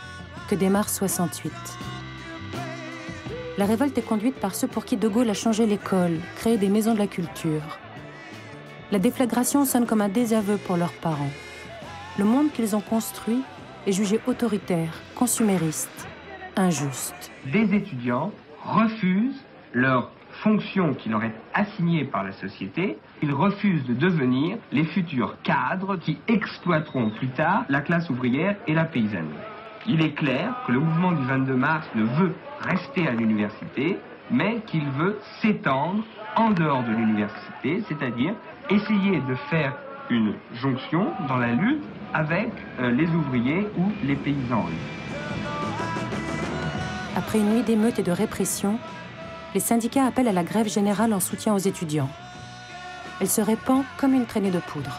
que démarre 68. La révolte est conduite par ceux pour qui De Gaulle a changé l'école, créé des maisons de la culture. La déflagration sonne comme un désaveu pour leurs parents. Le monde qu'ils ont construit est jugé autoritaire, consumériste, injuste. Des étudiants refusent leur fonction qui leur est assignée par la société. Ils refusent de devenir les futurs cadres qui exploiteront plus tard la classe ouvrière et la paysannerie. Il est clair que le mouvement du 22 mars ne veut rester à l'université, mais qu'il veut s'étendre en dehors de l'université, c'est-à-dire essayer de faire une jonction dans la lutte avec les ouvriers ou les paysans. Après une nuit d'émeutes et de répression, les syndicats appellent à la grève générale en soutien aux étudiants. Elle se répand comme une traînée de poudre.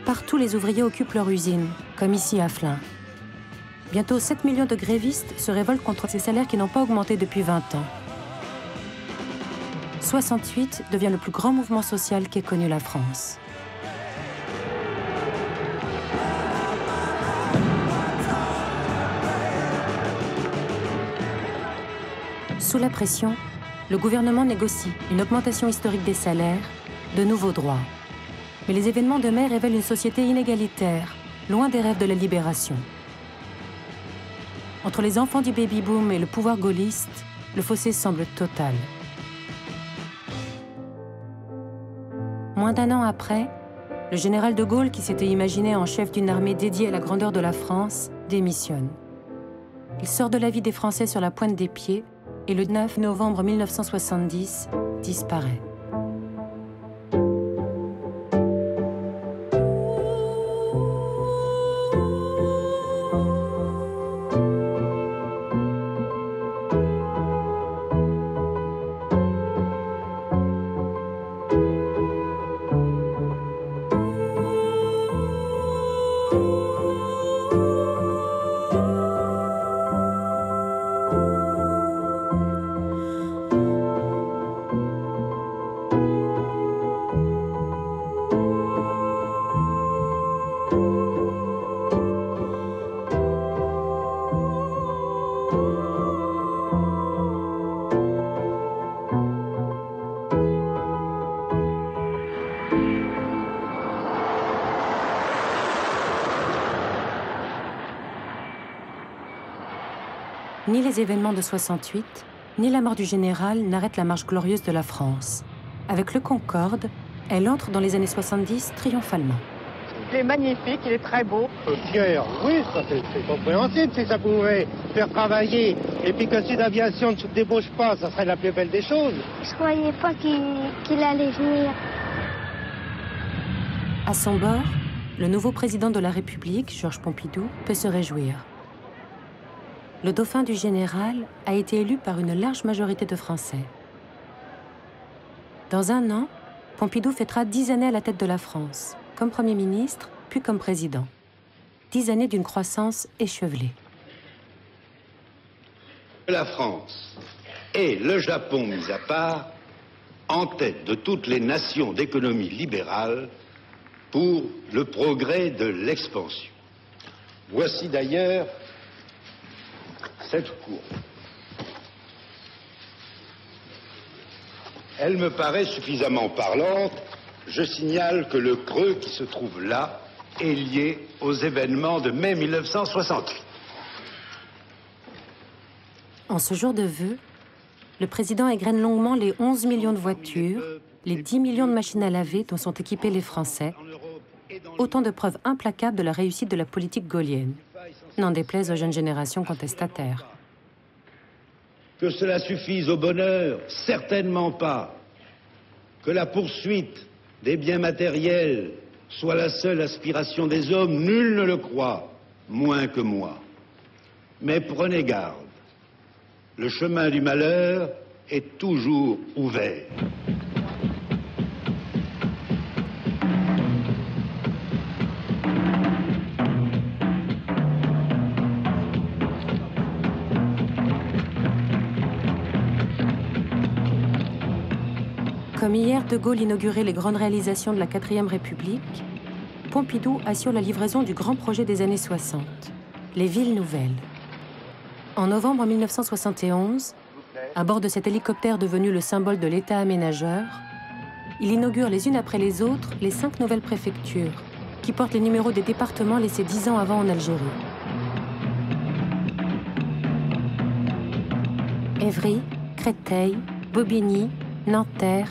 Partout, les ouvriers occupent leur usine, comme ici à Flins. Bientôt 7 millions de grévistes se révoltent contre ces salaires qui n'ont pas augmenté depuis 20 ans. 68 devient le plus grand mouvement social qu'ait connu la France. Sous la pression, le gouvernement négocie une augmentation historique des salaires, de nouveaux droits. Mais les événements de mai révèlent une société inégalitaire, loin des rêves de la libération. Entre les enfants du baby-boom et le pouvoir gaulliste, le fossé semble total. Moins d'un an après, le général de Gaulle, qui s'était imaginé en chef d'une armée dédiée à la grandeur de la France, démissionne. Il sort de la vie des Français sur la pointe des pieds et le 9 novembre 1970 disparaît. Ni les événements de 68, ni la mort du général n'arrêtent la marche glorieuse de la France. Avec le Concorde, elle entre dans les années 70 triomphalement. Il est magnifique, il est très beau. Pierre, oui, c'est compréhensible si ça pouvait faire travailler. Et puis que si l'aviation ne se débauche pas, ça serait la plus belle des choses. Je croyais pas qu'il allait venir. À son bord, le nouveau président de la République, Georges Pompidou, peut se réjouir. Le dauphin du général a été élu par une large majorité de Français. Dans un an, Pompidou fêtera 10 années à la tête de la France, comme Premier ministre, puis comme président. 10 années d'une croissance échevelée. La France et le Japon mis à part, en tête de toutes les nations d'économie libérale pour le progrès de l'expansion. Voici d'ailleurs cette courbe. Elle me paraît suffisamment parlante. Je signale que le creux qui se trouve là est lié aux événements de mai 1968. En ce jour de vœux, le président égrène longuement les 11 millions de voitures, les 10 millions de machines à laver dont sont équipés les Français, autant de preuves implacables de la réussite de la politique gaullienne, n'en déplaise aux jeunes générations contestataires. Que cela suffise au bonheur? Certainement pas. Que la poursuite des biens matériels soit la seule aspiration des hommes, nul ne le croit, moins que moi. Mais prenez garde, le chemin du malheur est toujours ouvert. Comme hier, De Gaulle inaugurait les grandes réalisations de la 4e République, Pompidou assure la livraison du grand projet des années 60, les villes nouvelles. En novembre 1971, à bord de cet hélicoptère devenu le symbole de l'État aménageur, il inaugure les unes après les autres les 5 nouvelles préfectures, qui portent les numéros des départements laissés 10 ans avant en Algérie. Évry, Créteil, Bobigny, Nanterre,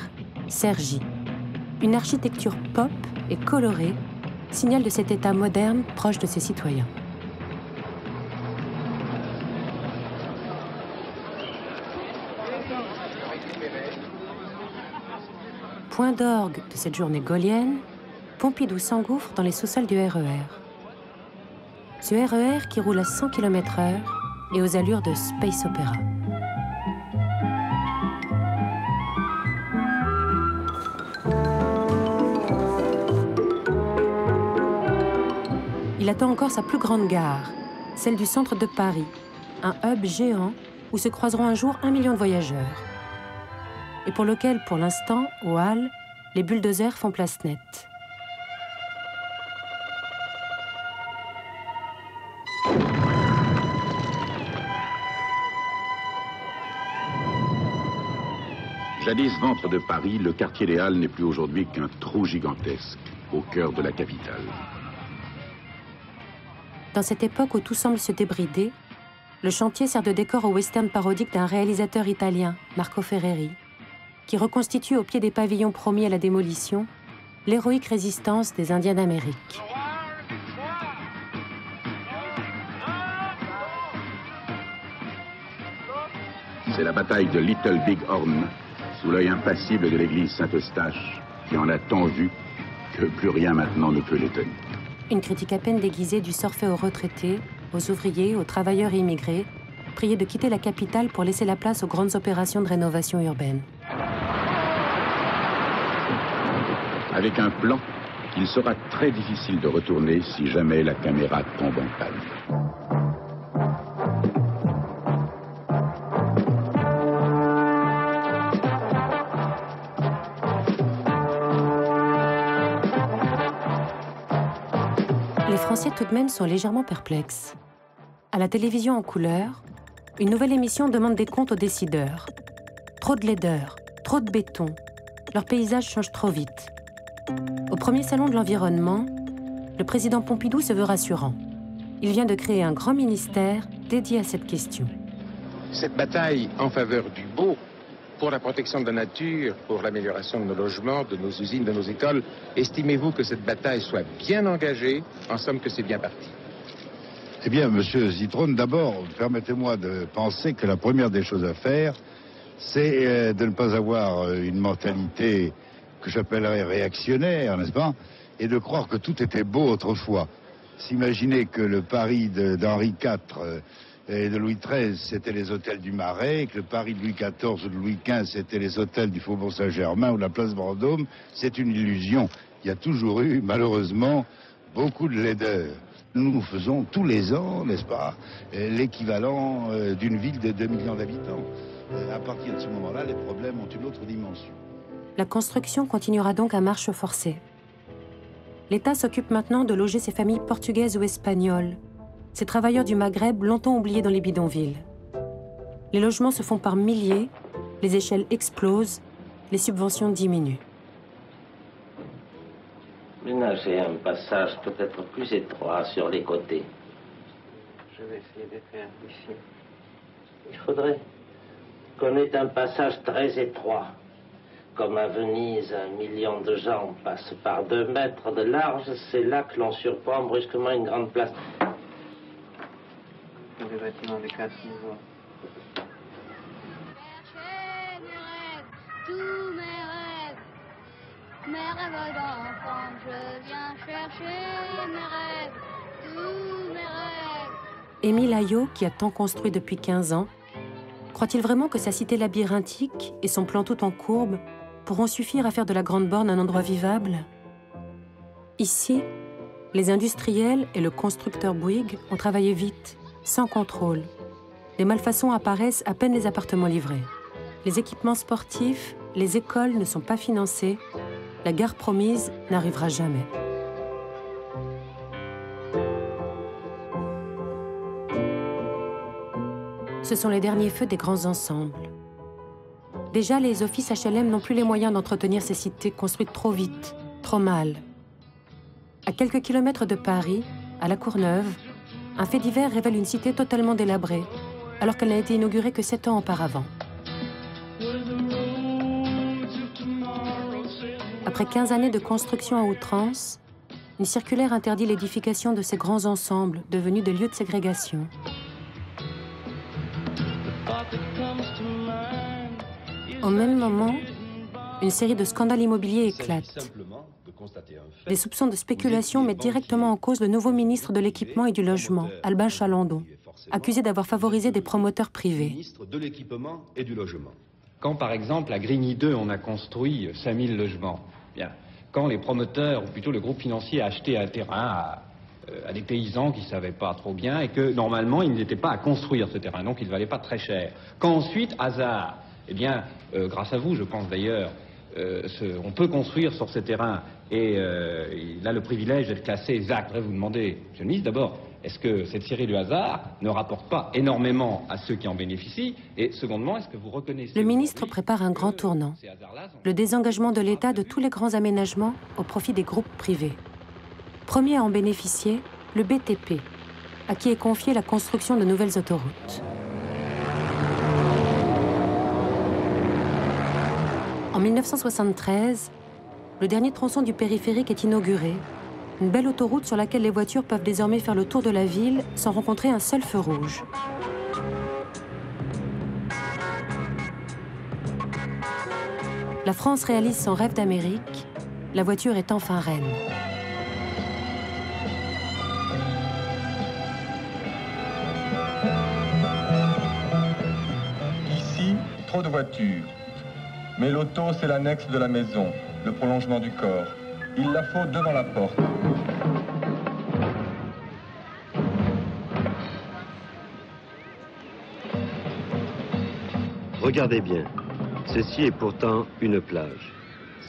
Cergy. Une architecture pop et colorée, signal de cet État moderne proche de ses citoyens. Point d'orgue de cette journée gaulienne, Pompidou s'engouffre dans les sous-sols du RER. Ce RER qui roule à 100 km/h et aux allures de space opéra. Il attend encore sa plus grande gare, celle du centre de Paris, un hub géant où se croiseront un jour 1 million de voyageurs. Et pour lequel, pour l'instant, aux Halles, les bulldozers font place nette. Jadis ventre de Paris, le quartier des Halles n'est plus aujourd'hui qu'un trou gigantesque au cœur de la capitale. Dans cette époque où tout semble se débrider, le chantier sert de décor au western parodique d'un réalisateur italien, Marco Ferreri, qui reconstitue au pied des pavillons promis à la démolition l'héroïque résistance des Indiens d'Amérique. C'est la bataille de Little Big Horn, sous l'œil impassible de l'église Saint-Eustache, qui en a tant vu que plus rien maintenant ne peut l'étonner. Une critique à peine déguisée du sort fait aux retraités, aux ouvriers, aux travailleurs immigrés, priés de quitter la capitale pour laisser la place aux grandes opérations de rénovation urbaine. Avec un plan qu'il sera très difficile de retourner si jamais la caméra tombe en panne. Les Français tout de même sont légèrement perplexes. À la télévision en couleur, une nouvelle émission demande des comptes aux décideurs. Trop de laideur, trop de béton, leur paysage change trop vite. Au premier salon de l'environnement, le président Pompidou se veut rassurant. Il vient de créer un grand ministère dédié à cette question. Cette bataille en faveur du beau, pour la protection de la nature, pour l'amélioration de nos logements, de nos usines, de nos écoles, estimez-vous que cette bataille soit bien engagée? En somme, que c'est bien parti. Eh bien, monsieur Zitrone, d'abord, permettez-moi de penser que la première des choses à faire, c'est de ne pas avoir une mentalité que j'appellerais réactionnaire, n'est-ce pas? Et de croire que tout était beau autrefois. S'imaginer que le Paris d'Henri IV et de Louis XIII, c'était les hôtels du Marais, que le Paris de Louis XIV ou de Louis XV, c'était les hôtels du Faubourg Saint-Germain ou de la place Vendôme, c'est une illusion. Il y a toujours eu, malheureusement, beaucoup de laideur. Nous faisons tous les ans, n'est-ce pas, l'équivalent d'une ville de 2 millions d'habitants. À partir de ce moment-là, les problèmes ont une autre dimension. La construction continuera donc à marche forcée. L'État s'occupe maintenant de loger ces familles portugaises ou espagnoles, ces travailleurs du Maghreb longtemps oubliés dans les bidonvilles. Les logements se font par milliers, les échelles explosent, les subventions diminuent. Ménagez un passage peut-être plus étroit sur les côtés. Je vais essayer de faire ici. Il faudrait qu'on ait un passage très étroit. Comme à Venise, 1 million de gens passent par 2 mètres de large, c'est là que l'on surprend brusquement une grande place. Des bâtiments de 4 niveaux. Tous mes rêves d'enfant, je viens chercher mes rêves, tous mes rêves. Émile Ayo, qui a tant construit depuis 15 ans, croit-il vraiment que sa cité labyrinthique et son plan tout en courbe pourront suffire à faire de la Grande Borne un endroit vivable? Ici, les industriels et le constructeur Bouygues ont travaillé vite, sans contrôle. Les malfaçons apparaissent à peine les appartements livrés. Les équipements sportifs, les écoles ne sont pas financés. La gare promise n'arrivera jamais. Ce sont les derniers feux des grands ensembles. Déjà, les offices HLM n'ont plus les moyens d'entretenir ces cités construites trop vite, trop mal. À quelques kilomètres de Paris, à La Courneuve, un fait divers révèle une cité totalement délabrée, alors qu'elle n'a été inaugurée que 7 ans auparavant. Après 15 années de construction à outrance, une circulaire interdit l'édification de ces grands ensembles devenus des lieux de ségrégation. Au même moment, une série de scandales immobiliers éclate. Des soupçons de spéculation mettent directement en cause le nouveau ministre de l'Équipement et du Logement, Albin Chalandon, accusé d'avoir favorisé des promoteurs privés. Quand, par exemple, à Grigny 2, on a construit 5000 logements, bien, quand les promoteurs, ou plutôt le groupe financier, a acheté un terrain à des paysans qui ne savaient pas trop bien et que, normalement, ils n'étaient pas à construire ce terrain, donc il ne valait pas très cher. Quand ensuite, hasard, eh bien, grâce à vous, je pense d'ailleurs, on peut construire sur ces terrains et il a le privilège d'être classé ZAC. Je voudrais vous demander, monsieur le ministre, d'abord, est-ce que cette série de hasards ne rapporte pas énormément à ceux qui en bénéficient? Et secondement, est-ce que vous reconnaissez... Le ministre prépare un grand tournant, le désengagement de l'État de tous les grands aménagements au profit des groupes privés. Premier à en bénéficier, le BTP, à qui est confiée la construction de nouvelles autoroutes. En 1973, le dernier tronçon du périphérique est inauguré, une belle autoroute sur laquelle les voitures peuvent désormais faire le tour de la ville sans rencontrer un seul feu rouge. La France réalise son rêve d'Amérique, la voiture est enfin reine. Ici, trop de voitures. Mais l'auto, c'est l'annexe de la maison, le prolongement du corps. Il la faut devant la porte. Regardez bien. Ceci est pourtant une plage,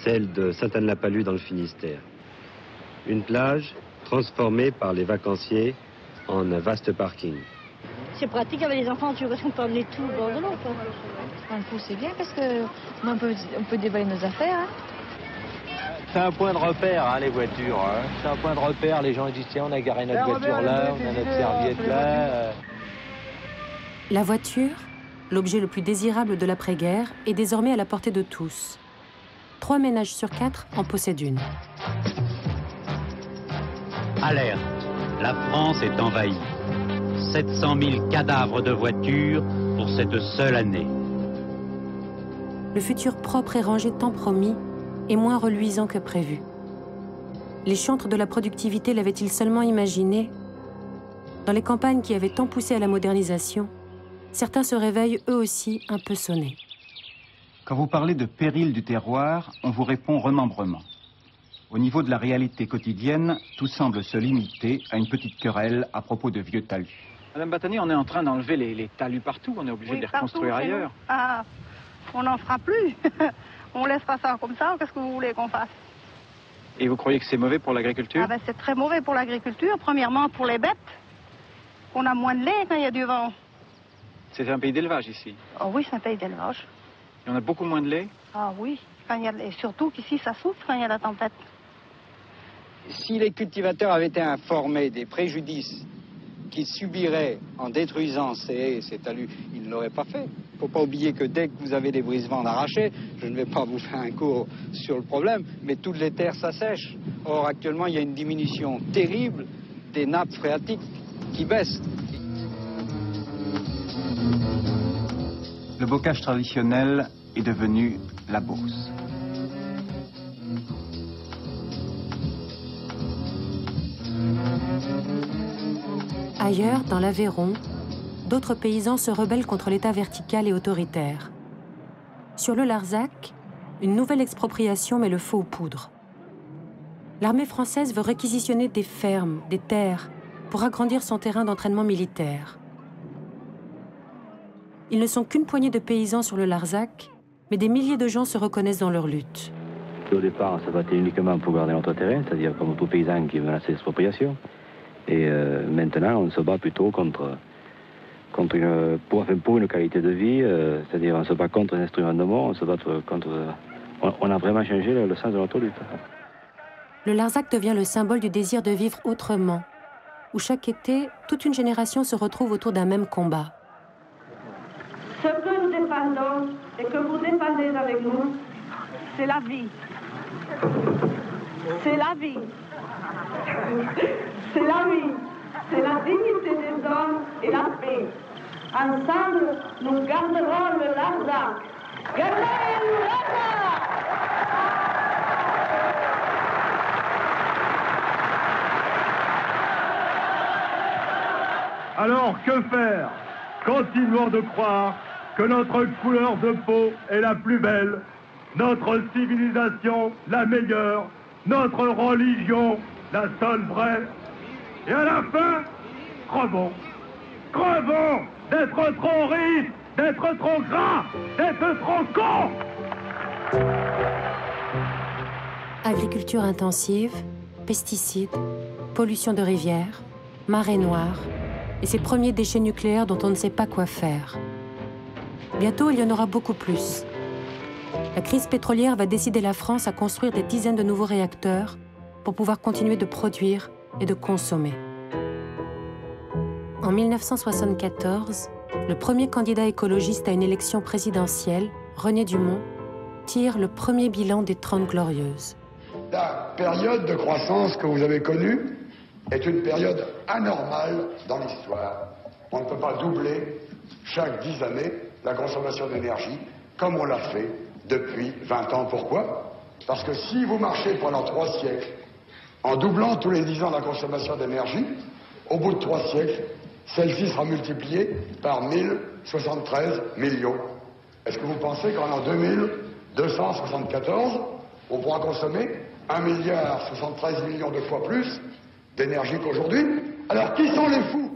celle de Sainte-Anne-la-Palud dans le Finistère. Une plage transformée par les vacanciers en un vaste parking. C'est pratique avec les enfants, tu vois, qu'on peut emmener tout au bord de l'eau. Un coup, c'est bien parce que on peut déballer nos affaires. Hein. C'est un point de repère, hein, les voitures. Hein. C'est un point de repère. Les gens disent, tiens, on a garé notre voiture là, on a notre serviette là. La voiture, l'objet le plus désirable de l'après-guerre, est désormais à la portée de tous. 3 ménages sur 4 en possèdent une. Alerte, la France est envahie. 700 000 cadavres de voitures pour cette seule année. Le futur propre et rangé tant promis est moins reluisant que prévu. Les chantres de la productivité l'avaient-ils seulement imaginé? Dans les campagnes qui avaient tant poussé à la modernisation, certains se réveillent eux aussi un peu sonnés. Quand vous parlez de péril du terroir, on vous répond remembrement. Au niveau de la réalité quotidienne, tout semble se limiter à une petite querelle à propos de vieux talus. Madame Battani, on est en train d'enlever les talus partout, on est obligé de les reconstruire ailleurs. Ah, on n'en fera plus. On laissera ça comme ça, qu'est-ce que vous voulez qu'on fasse? Et vous croyez que c'est mauvais pour l'agriculture? Ah ben c'est très mauvais pour l'agriculture, premièrement pour les bêtes. On a moins de lait quand il y a du vent. C'est un pays d'élevage ici? Oh oui, c'est un pays d'élevage. Et on a beaucoup moins de lait? Ah oui, et surtout qu'ici ça souffre quand il y a la tempête. Si les cultivateurs avaient été informés des préjudices qu'ils subiraient en détruisant ces talus, ils ne l'auraient pas fait. faut pas oublier que dès que vous avez des brise-vents d'arracher, je ne vais pas vous faire un cours sur le problème, mais toutes les terres s'assèchent. Or, actuellement, il y a une diminution terrible des nappes phréatiques qui baissent. Le bocage traditionnel est devenu la Beauce. Ailleurs, dans l'Aveyron, d'autres paysans se rebellent contre l'État vertical et autoritaire. Sur le Larzac, une nouvelle expropriation met le feu aux poudres. L'armée française veut réquisitionner des fermes, des terres, pour agrandir son terrain d'entraînement militaire. Ils ne sont qu'une poignée de paysans sur le Larzac, mais des milliers de gens se reconnaissent dans leur lutte. Au départ, on se battait uniquement pour garder notre terrain, c'est-à-dire comme tout paysan qui menaçait l'expropriation. Et maintenant, on se bat plutôt pour une qualité de vie, c'est-à-dire on se bat contre les instruments de mort, on se bat contre... On a vraiment changé le sens de notre lutte. Le Larzac devient le symbole du désir de vivre autrement, où chaque été, toute une génération se retrouve autour d'un même combat. Ce que nous défendons et que vous défendez avec nous, c'est la vie. C'est la vie. C'est la vie. C'est la dignité des hommes et la paix. Ensemble, nous garderons le Larzac. Gardez le Larzac! Alors que faire? Continuons de croire que notre couleur de peau est la plus belle, notre civilisation la meilleure, notre religion la seule vraie. Et à la fin, crevons. Crevons d'être trop riches, d'être trop gras, d'être trop cons. Agriculture intensive, pesticides, pollution de rivières, marée noire et ces premiers déchets nucléaires dont on ne sait pas quoi faire. Bientôt, il y en aura beaucoup plus. La crise pétrolière va décider la France à construire des dizaines de nouveaux réacteurs pour pouvoir continuer de produire et de consommer. En 1974, le premier candidat écologiste à une élection présidentielle, René Dumont, tire le premier bilan des 30 Glorieuses. La période de croissance que vous avez connue est une période anormale dans l'histoire. On ne peut pas doubler chaque 10 années la consommation d'énergie comme on l'a fait depuis 20 ans. Pourquoi? Parce que si vous marchez pendant 3 siècles en doublant tous les 10 ans la consommation d'énergie, au bout de 3 siècles, celle-ci sera multipliée par 1073 millions. Est-ce que vous pensez qu'en 2274, on pourra consommer 1,73 milliard de fois plus d'énergie qu'aujourd'hui? Alors qui sont les fous